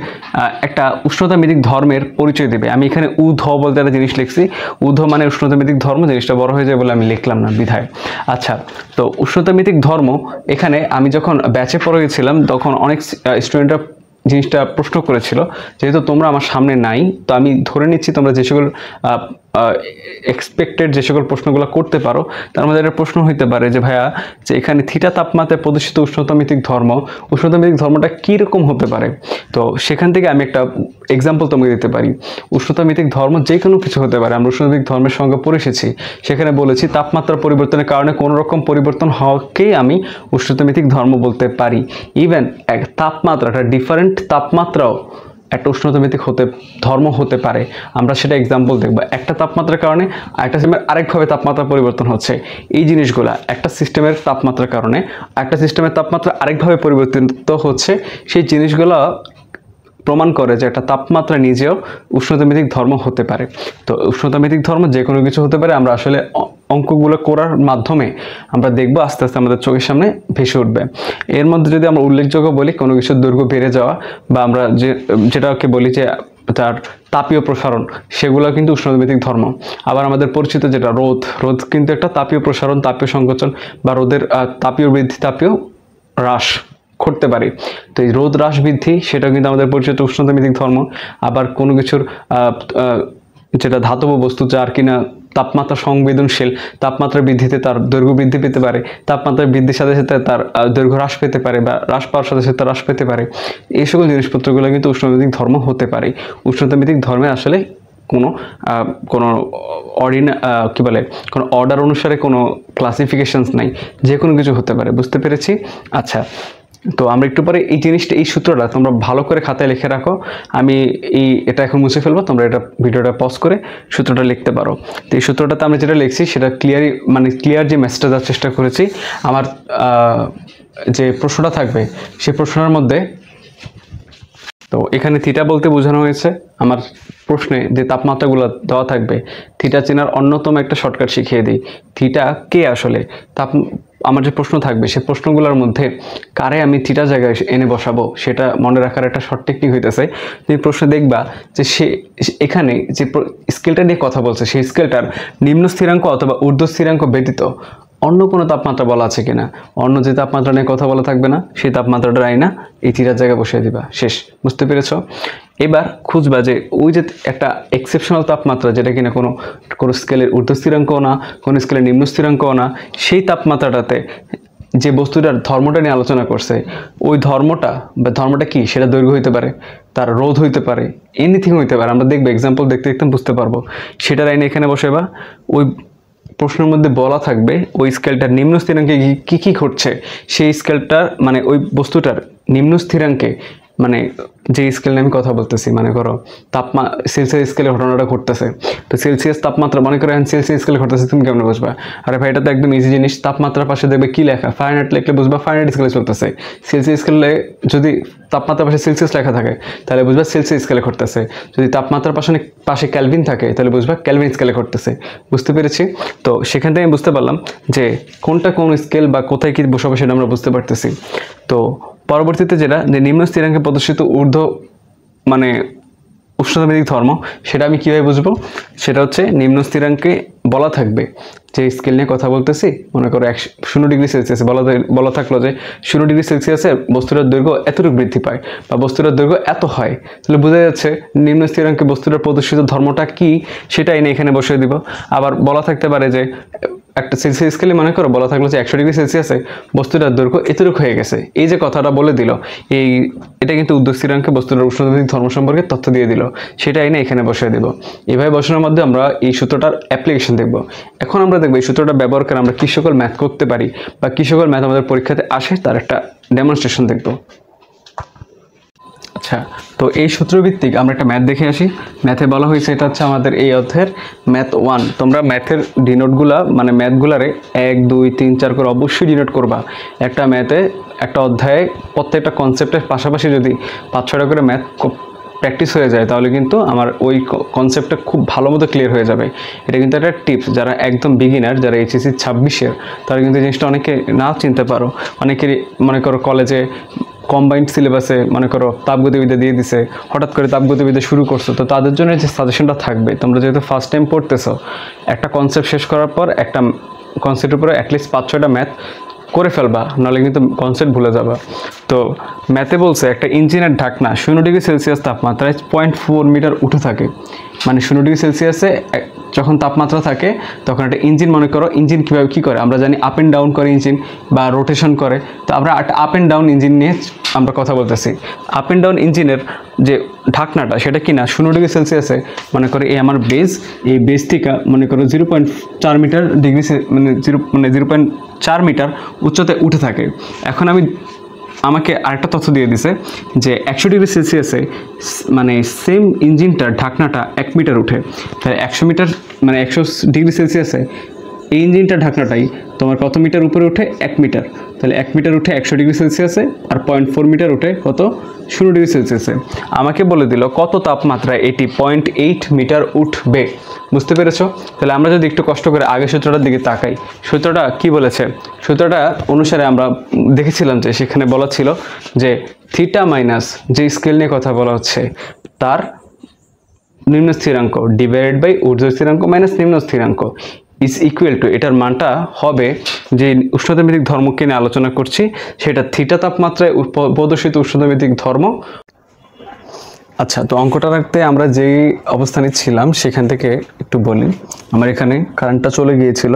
একটা উষ্ণতামিতিক ধর্মের পরিচয় দেবে। আমি এখানে উধ বলতে একটা জিনিস লিখছি, উধ মানে উষ্ণতামিতিক ধর্ম, জিনিসটা বড় হয়ে যায় বলে আমি লিখলাম না বিধায়। আচ্ছা, তো উষ্ণতামিতিক ধর্ম, এখানে আমি যখন ব্যাচে পড়ে গেছিলাম তখন অনেক স্টুডেন্টরা জিনিসটা প্রশ্ন করেছিল। যেহেতু তোমরা আমার সামনে নাই, তো আমি ধরে নিচ্ছি তোমরা যে সকল এক্সপেক্টেড যে সকল প্রশ্নগুলো করতে পারো, তার মধ্যে একটা প্রশ্ন হইতে পারে যে ভাইয়া, যে এখানে থিটা তাপমাত্রায় প্রদর্শিত উষ্ণতামিতিক ধর্মটা কীরকম হতে পারে। তো সেখান থেকে আমি একটা এক্সাম্পল তোমাকে দিতে পারি। উষ্ণতামিতিক ধর্ম যে কোনো কিছু হতে পারে। আমরা উষ্ণতামিতিক ধর্মের সঙ্গে পড়ে এসেছি, সেখানে বলেছি তাপমাত্রা পরিবর্তনের কারণে কোনো রকম পরিবর্তন হওয়াকেই আমি উষ্ণতামিতিক ধর্ম বলতে পারি। ইভেন এক তাপমাত্রা, একটা ডিফারেন্ট তাপমাত্রাও একটা উষ্ণতামিতিক ধর্ম হতে পারে। আমরা সেটা এক্সাম্পল দেখব। একটা তাপমাত্রার কারণে আরেকটা সিস্টেমের আরেকভাবে তাপমাত্রা পরিবর্তন হচ্ছে। এই জিনিসগুলা একটা সিস্টেমের তাপমাত্রার কারণে একটা সিস্টেমের তাপমাত্রা আরেকভাবে পরিবর্তিত হচ্ছে, সেই জিনিসগুলো প্রমাণ করে যে একটা তাপমাত্রা নিজেও উষ্ণতাভিত্তিক ধর্ম হতে পারে। তো উষ্ণতাভিত্তিক ধর্ম যে কোনো কিছু হতে পারে, আমরা আসলে অঙ্কগুলো করার মাধ্যমে আমরা দেখব আস্তে আস্তে আমাদের চোখের সামনে ভেসে উঠবে। এর মধ্যে যদি আমরা উল্লেখযোগ্য বলি, কোনো কিছুর দৈর্ঘ্য বেড়ে যাওয়া বা আমরা যেটাকে বলি যে তার তাপীয় প্রসারণ, সেগুলো কিন্তু উষ্ণতাভিত্তিক ধর্ম। আবার আমাদের পরিচিত যেটা রোধ কিন্তু একটা তাপীয় প্রসারণ, তাপীয় সংকোচন বা রোদের তাপীয় বৃদ্ধি, তাপীয় হ্রাস করতে পারি। তো এই রোধ হ্রাস বৃদ্ধি সেটা কিন্তু আমাদের পরিচিত উষ্ণতাভিত্তিক ধর্ম। আবার কোনো কিছুর যেটা ধাতব বস্তু যার কিনা তাপমাত্রা সংবেদনশীল, তাপমাত্রা বৃদ্ধিতে তার দৈর্ঘ্য বৃদ্ধি পেতে পারে, তাপমাত্রা বৃদ্ধির সাথে সাথে তার দৈর্ঘ্য হ্রাস পেতে পারে বা হ্রাস পাওয়ার সাথে সাথে হ্রাস পেতে পারে। এই সকল জিনিসপত্রগুলো কিন্তু উষ্ণতাভিত্তিক ধর্ম হতে পারে। উষ্ণতাভিত্তিক ধর্মে আসলে কোনো কোনো অর্ডার অনুসারে কোনো ক্লাসিফিকেশনস নাই, যে কোনো কিছু হতে পারে। বুঝতে পেরেছি? আচ্ছা, তো আমরা একটু পরে এই জিনিসটা, এই সূত্রটা তোমরা ভালো করে খাতায় লিখে রাখো। আমি এটা এখন মুছে ফেলবো, তোমরা এটা ভিডিওটা পজ করে সূত্রটা লিখতে পারো। তো এই সূত্রটাতে আমরা যেটা লিখছি সেটা ক্লিয়ার যে মেসেজটা দেওয়ার চেষ্টা করেছি। আমার যে প্রশ্নটা থাকবে সেই প্রশ্নের মধ্যে, তো এখানে থিটা বলতে বোঝানো হয়েছে, আমার প্রশ্নে যে তাপমাত্রাগুলো দেওয়া থাকবে, থিটা চেনার অন্যতম একটা শর্টকাট শিখিয়ে দিই। থিটা কে আসলে আমার যে প্রশ্ন থাকবে সেই প্রশ্নগুলোর মধ্যে কারে আমি থিটা জায়গায় এনে বসাবো সেটা মনে রাখার একটা শর্ট টেকনিক হইতেছে। তুমি প্রশ্নে দেখবা যে সে এখানে যে স্কেলটা নিয়ে কথা বলছে সেই স্কেলটার নিম্ন স্থিরাঙ্ক অথবা ঊর্ধ্ব স্থিরাঙ্ক ব্যতীত অন্য কোনো তাপমাত্রা বলা আছে কিনা। অন্য যে তাপমাত্রা নিয়ে কথা বলা থাকবে না, সেই তাপমাত্রাটা আইনা এই থিটার জায়গায় বসিয়ে দিবা, শেষ। বুঝতে পেরেছ? এবার খুঁজবা যে ওই যে একটা এক্সেপশনাল তাপমাত্রা যেটা কিনা কোনো স্কেলের ঊর্ধ্ব স্থিরাঙ্কও না, কোনো স্কেলের নিম্ন স্থিরাঙ্কও না, সেই তাপমাত্রাটাতে যে বস্তুটার ধর্মটা নিয়ে আলোচনা করছে, ওই ধর্মটা কি, সেটা দৈর্ঘ্য হইতে পারে, তার রোধ হইতে পারে, এনিথিং হইতে পারে। আমরা দেখবো এক্সাম্পল দেখতে দেখতে বুঝতে পারবো। সেটার আইনে এখানে বসাইবা। ওই প্রশ্নের মধ্যে বলা থাকবে ওই স্কেলটার নিম্ন স্থিরাঙ্কে কি কি ঘটছে, সেই স্কেলটার ওই বস্তুটার নিম্ন স্থিরাঙ্কে যে স্কেল নিয়ে আমি কথা বলতেছি, মনে করো সেলসিয়াস স্কেলে ঘটনাটা ঘটতেছে। তো সেলসিয়াস তাপমাত্রা, মনে করো এখন সেলসিয়াস স্কেলে ঘটতেছে, তুমি কেমন বুঝবা? আরে ভাই, এটা তো একদম ইজি জিনিস। তাপমাত্রার পাশে দেখবে কি লেখা, ফারেনহাইট লিখলে বুঝবা ফারেনহাইট স্কেলে চলতেছে। সেলসিয়াস স্কেলে যদি তাপমাত্রার পাশে সেলসিয়াস লেখা থাকে তাহলে বুঝবা সেলসিয়াস স্কেলে ঘটতেছে। যদি তাপমাত্রার পাশে ক্যালভিন থাকে তাহলে বুঝবা ক্যালভিন স্কেলে ঘটতেছে। বুঝতে পেরেছি? তো সেখান থেকে আমি বুঝতে পারলাম যে কোনটা কোন স্কেল বা কোথায় কি বসাবো সেটা আমরা বুঝতে পারতেছি। তো পরবর্তীতে যেটা যে নিম্ন স্থিরাঙ্কে প্রদর্শিত ঊর্ধ্ব উষ্ণতাভিত্তিক ধর্ম, সেটা আমি কীভাবে বুঝবো? সেটা হচ্ছে নিম্ন স্থিরাঙ্কে বলা থাকবে যে স্কেল নিয়ে কথা বলতেছি, মনে করো 0 ডিগ্রি সেলসিয়াসে বলা থাকলো যে 0 ডিগ্রি সেলসিয়াসে বস্তুটার দৈর্ঘ্য এতটুকু বৃদ্ধি পায় বা বস্তুটার দৈর্ঘ্য এত হয়, তাহলে বোঝা যাচ্ছে নিম্ন স্থিরাঙ্কে বস্তুটার প্রদর্শিত ধর্মটা কি, সেটা এনে এখানে বসিয়ে দিব। আবার বলা থাকতে পারে যে একটা সেলসিয়াস স্কেলে মনে করো বলা থাকলো যে 100 ডিগ্রি সেলসিয়াসে বস্তুটার দৈর্ঘ্য এতটুকু হয়ে গেছে। এই যে কথাটা বলে দিল, এটা কিন্তু ঊর্ধ্ব স্থিরাঙ্কে বস্তুটার উষ্ণতাভিত্তিক ধর্ম সম্পর্কে তথ্য দিয়ে দিল, সেটা এনে এখানে বসিয়ে দেব। এইভাবে বসানোর মধ্যে আমরা এই সূত্রটার অ্যাপ্লিকেশন দেখব। এখন আমরা দেখব এই সূত্রটা ব্যবহার করে আমরা কি সকল ম্যাথ করতে পারি বা কি সকল ম্যাথ আমাদের পরীক্ষাতে আসে, তার একটা ডেমনস্ট্রেশন দেখব। আচ্ছা, তো এই সূত্রভিত্তিক আমরা একটা ম্যাথ দেখে আসি। ম্যাথে বলা হয়েছে, এটা হচ্ছে আমাদের এই অধ্যায়ের ম্যাথ 1। তোমরা ম্যাথের ডিনোটগুলা ম্যাথগুলারে 1, 2, 3, 4 করে অবশ্যই ডিনোট করবা। একটা ম্যাথে একটা অধ্যায়ে প্রত্যেকটা কনসেপ্টের পাশাপাশি যদি 5-6টা করে ম্যাথ প্র্যাকটিস হয়ে যায় তাহলে কিন্তু আমার ওই কনসেপ্টটা খুব ভালো মতো ক্লিয়ার হয়ে যাবে। এটা কিন্তু একটা টিপস, যারা একদম বিগিনার, যারা এইচএসসি 26-এর, তারা কিন্তু জিনিসটা অনেকে না চিনতে পারো। অনেকেরই মনে করো কলেজে কম্বাইন্ড সিলেবাসে মনে করো তাপগতিবিদ্যা দিয়ে দিছে, হঠাৎ করে তাপগতিবিদ্যা শুরু করছো, তো তাদের জন্য যে সাজেশনটা থাকবে, তোমরা যেহেতু ফার্স্ট টাইম পড়তেছো, একটা কনসেপ্ট শেষ করার পর একটা কনসেপ্টের উপরে অ্যাটলিস্ট 5-6টা ম্যাথ করে ফেলবা, নাহলে কিন্তু কনসেপ্ট ভুলে যাবা। তো ম্যাথে বলছে একটা ইঞ্জিনের ঢাকনা 0 ডিগ্রি সেলসিয়াস তাপমাত্রায় 0.4 মিটার উঠে থাকে। 0 ডিগ্রি সেলসিয়াসে যখন তাপমাত্রা থাকে তখন একটা ইঞ্জিন, মনে করো ইঞ্জিন কীভাবে কী করে, আমরা জানি আপ অ্যান্ড ডাউন করে ইঞ্জিন বা রোটেশন করে। তো আমরা একটা আপ অ্যান্ড ডাউন ইঞ্জিন নিয়ে আমরা কথা বলতেছি। আপ অ্যান্ড ডাউন ইঞ্জিনের যে ঢাকনাটা সেটা কি না 0 ডিগ্রি সেলসিয়াসে মনে করো এই আমার এই বেজ থেকে মনে করো 0.4 মিটার ডিগ্রি 0.4 মিটার উচ্চতায় উঠে থাকে। এখন আমাকে আরেকটা তথ্য দিয়ে দিছে যে 100 ডিগ্রি সেলসিয়াসে সেম ইঞ্জিনটার ঢাকনাটা 1 মিটার উঠে। তাহলে 100 ডিগ্রি সেলসিয়াসে এই ইঞ্জিনটার ঢাকনাটাই তোমার কত মিটার উপরে উঠে 1 মিটার, তাহলে 1 মিটার উঠে 100 ডিগ্রি সেলসিয়াসে, আর 0.4 মিটার উঠে কত 0 ডিগ্রি সেলসিয়াসে। আমাকে বলে দিল কত তাপমাত্রায় এটি 0.8 মিটার উঠবে। বুঝতে পেরেছো? তাহলে আমরা যদি একটু কষ্ট করে আগে সূত্রটার দিকে তাকাই, সূত্রটা কি বলেছে? সূত্রটা অনুসারে আমরা দেখেছিলাম যে সেখানে বলা ছিল যে থিটা মাইনাস যে স্কেল নিয়ে কথা বলা হচ্ছে তার নিম্ন স্থিরাঙ্ক ডিভাইডেড বাই ঊর্ধ্ব স্থিরাঙ্ক মাইনাস নিম্ন স্থিরাঙ্ক ইজ ইকুয়াল টু, এটার মানটা হবে যে উষ্ণতাভিত্তিক ধর্মকে নিয়ে আলোচনা করছি সেটা থিটা তাপমাত্রায় প্রদর্শিত উষ্ণতাভিত্তিক ধর্ম। আচ্ছা, তো অঙ্কটা রাখতে আমরা যেই অবস্থানে ছিলাম সেখান থেকে একটু বলি। আমার এখানে কারেন্টটা চলে গিয়েছিল,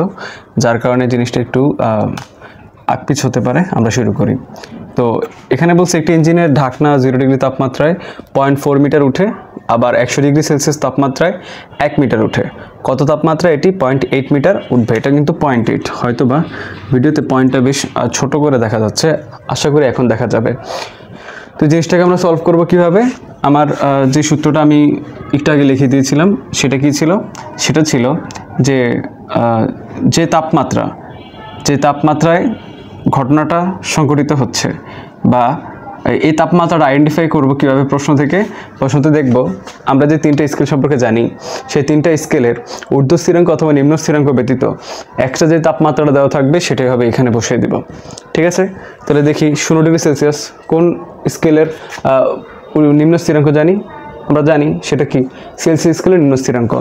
যার কারণে জিনিসটা একটু আকপিচ হতে পারে। আমরা শুরু করি। তো এখানে বলছে একটি ইঞ্জিনের ঢাকনা 0 ডিগ্রি তাপমাত্রায় 0.4 মিটার উঠে, আবার 100 ডিগ্রি সেলসিয়াস তাপমাত্রায় 1 মিটার উঠে। কত তাপমাত্রায় এটি 0.8 মিটার উঠবে? এটা কিন্তু 0.8, হয়তো বা ভিডিওতে পয়েন্টটা বেশ ছোট করে দেখা যাচ্ছে, আশা করি এখন দেখা যাবে। তো জিনিসটাকে আমরা সলভ করব কিভাবে? আমার যে সূত্রটা আমি একটু আগে লিখে দিয়েছিলাম সেটা কি ছিল? সেটা ছিল যে যে তাপমাত্রায় ঘটনাটা সংঘটিত হচ্ছে, বা এই তাপমাত্রাটা আইডেন্টিফাই করব কিভাবে প্রশ্নতে দেখব আমরা যে 3টা স্কেল সম্পর্কে জানি, সেই 3টা স্কেলের ঊর্ধ্ব স্থিরাঙ্ক অথবা নিম্ন স্থিরাঙ্ক ব্যতীত একটা যে তাপমাত্রাটা দেওয়া থাকবে সেটাই হবে এখানে বসিয়ে দেব। ঠিক আছে? তাহলে দেখি 0 ডিগ্রি সেলসিয়াস কোন স্কেলের নিম্ন স্থিরাঙ্ক জানি? আমরা জানি সেটা কি সেলসিয়াস স্কেলের নিম্ন স্থিরাঙ্ক।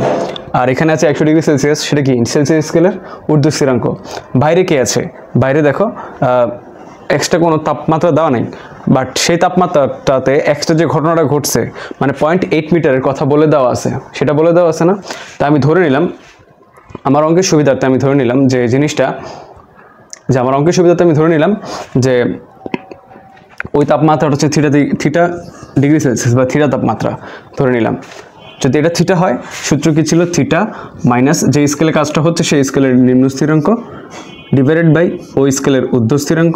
আর এখানে আছে 100 ডিগ্রি সেলসিয়াস, সেটা কি সেলসিয়াস স্কেলের ঊর্ধ্ব স্থিরাঙ্ক। বাইরে কে আছে? বাইরে দেখো এক্সট্রা কোনো তাপমাত্রা দেওয়া নেই, বাট সেই তাপমাত্রাটাতে এক্সট্রা যে ঘটনাটা ঘটছে মানে 0.8 মিটারের কথা বলে দেওয়া আছে, সেটা বলে দেওয়া আছে না? তা আমি ধরে নিলাম আমার অঙ্কের সুবিধার্থে যে ওই তাপমাত্রাটা হচ্ছে থিটা ডিগ্রি সেলসিয়াস বা থিটা তাপমাত্রা ধরে নিলাম। যদি এটা থিটা হয়, সূত্র কি ছিল? থিটা মাইনাস যে স্কেলে কাজটা হচ্ছে সেই স্কেলের নিম্ন স্থিরাঙ্ক ডিভাইডেড বাই ওই স্কেলের ঊর্ধ্ব স্থিরাঙ্ক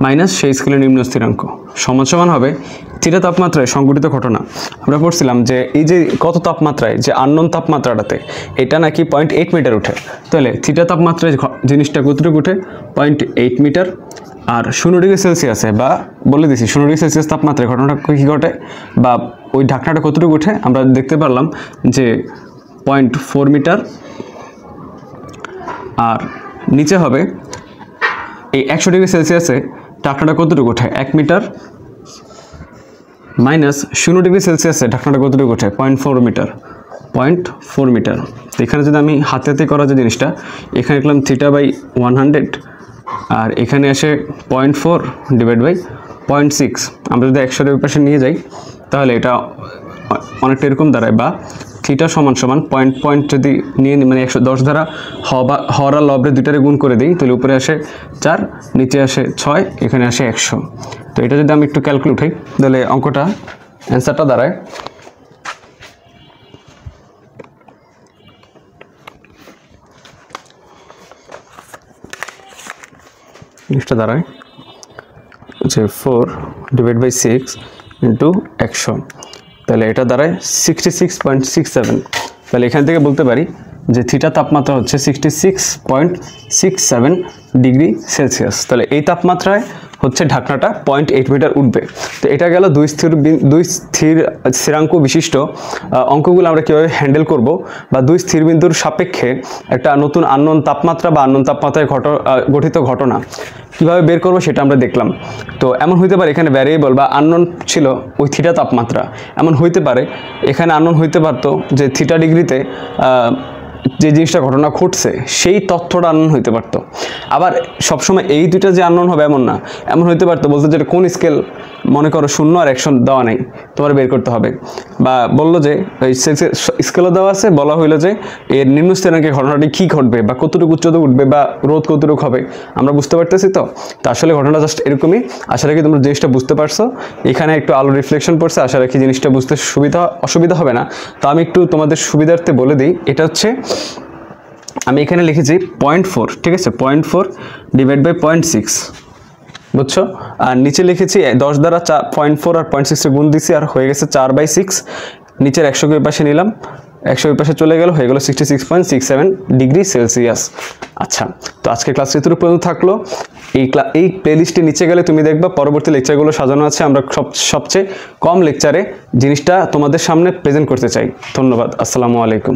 মাইনাস সেই স্কেলের নিম্ন স্থিরাঙ্ক সমান হবে থিটা তাপমাত্রায় সংঘটিত ঘটনা। আমরা পড়ছিলাম যে এই যে কত তাপমাত্রায় যে আননোন তাপমাত্রাটাতে এটা নাকি 0.8 মিটার উঠে, তাহলে থিটা তাপমাত্রায় জিনিসটা কতটুকু উঠে? 0.8 মিটার। আর 0 ডিগ্রি সেলসিয়াসে, বা বলে দিছি 0 ডিগ্রি সেলসিয়াস তাপমাত্রায় ঘটনাটা কী ঘটে বা ওই ঢাকনাটা কতটুকু উঠে? আমরা দেখতে পারলাম যে 0.4 মিটার। আর নিচে হবে এই 100 ডিগ্রি সেলসিয়াসে ঢাকনাটা কতটুকু ওঠে? 1 মিটার মাইনাস 0 ডিগ্রি সেলসিয়াসে ঢাকনাটা কতটুকু ওঠে? 0.4 মিটার। তো এখানে যদি আমি হাতে করা যে জিনিসটা, এখানে লিখলাম থিটা বাই 100, আর এখানে আসে 0.4 ডিভাইড বাই 0.6। আমরা যদি 100 এর পাশে নিয়ে যাই তাহলে এটা অনেকটা এরকম দাঁড়ায়, বা থিটা সমান পয়েন্ট যদি নিয়ে মানে 110 দ্বারা হর আর লবরে দুইটারে গুণ করে দিই, তাহলে উপরে আসে 4, নিচে আসে 6, এখানে আসে 100। তো এটা যদি আমি একটু ক্যালকুলেট উঠাই তাহলে অঙ্কটা অ্যান্সারটা দাঁড়ায় যে 4 ডিভাইড বাই 6 ইন্টু 100, তাহলে এটা দাঁড়ায় 66.67। তাহলে এখান থেকে বলতে পারি যে থিটা তাপমাত্রা হচ্ছে 66.67 ডিগ্রি সেলসিয়াস। তাহলে এই তাপমাত্রায় হচ্ছে ঢাকনাটা 0.8 মিটার উঠবে। তো এটা গেল দুই স্থিরাঙ্ক বিশিষ্ট অঙ্কগুলো আমরা কীভাবে হ্যান্ডেল করব, বা দুই স্থির বিন্দুর সাপেক্ষে একটা নতুন আননোন তাপমাত্রা বা আননোন তাপমাত্রায় গঠিত ঘটনা কীভাবে বের করবো সেটা আমরা দেখলাম। তো এমন হইতে পারে এখানে ভ্যারিয়েবল বা আননোন ছিল ওই থিটা তাপমাত্রা, এমন হইতে পারে এখানে আননোন হইতে পারতো যে থিটা ডিগ্রিতে যে জিনিসটা ঘটনা ঘটছে সেই তথ্যটা আননোন হইতে পারতো। আবার সবসময় এই দুইটা যে আননোন হবে এমন না, এমন হইতে পারতো বলতে যে কোন স্কেল, মনে করো 0 আর 100 দেওয়া নেই, তোমার বের করতে হবে, বা বললো যে স্কেলও দেওয়া আছে, বলা হইলো যে এর নিম্ন স্থিরাঙ্কে ঘটনাটি কী ঘটবে বা কতটুকু উচ্চতা উঠবে বা রোধ কতটুকু হবে আমরা বুঝতে পারতেছি। তো আসলে ঘটনাটা জাস্ট এরকমই। আশা রাখি তোমরা জিনিসটা বুঝতে পারছো। এখানে একটু আলো রিফ্লেকশন পড়ছে, আশা রাখি জিনিসটা বুঝতে অসুবিধা হবে না। তো আমি একটু তোমাদের সুবিধার্থে বলে দিই, এটা হচ্ছে আমি এখানে লিখেছি 0.4, ঠিক আছে, 0.4 ডিভাইড বাই 0.6, বুঝছো? আর নিচে লিখেছি 10 দ্বারা 0.4 আর 0.6 গুণ দিছি, আর হয়ে গেছে 4/6। নিচের 100কে পাশে নিলাম, 100 ওই পাশে চলে গেল, হয়ে গেল 66.67 ডিগ্রি সেলসিয়াস। আচ্ছা, তো আজকে ক্লাস এতটুকু পর্যন্ত থাকলো। এই প্লেলিস্টে নিচে গেলে তুমি দেখবা পরবর্তী লেকচারগুলো সাজানো আছে। আমরা সবচেয়ে কম লেকচারে জিনিসটা তোমাদের সামনে প্রেজেন্ট করতে চাই। ধন্যবাদ, আসসালামু আলাইকুম।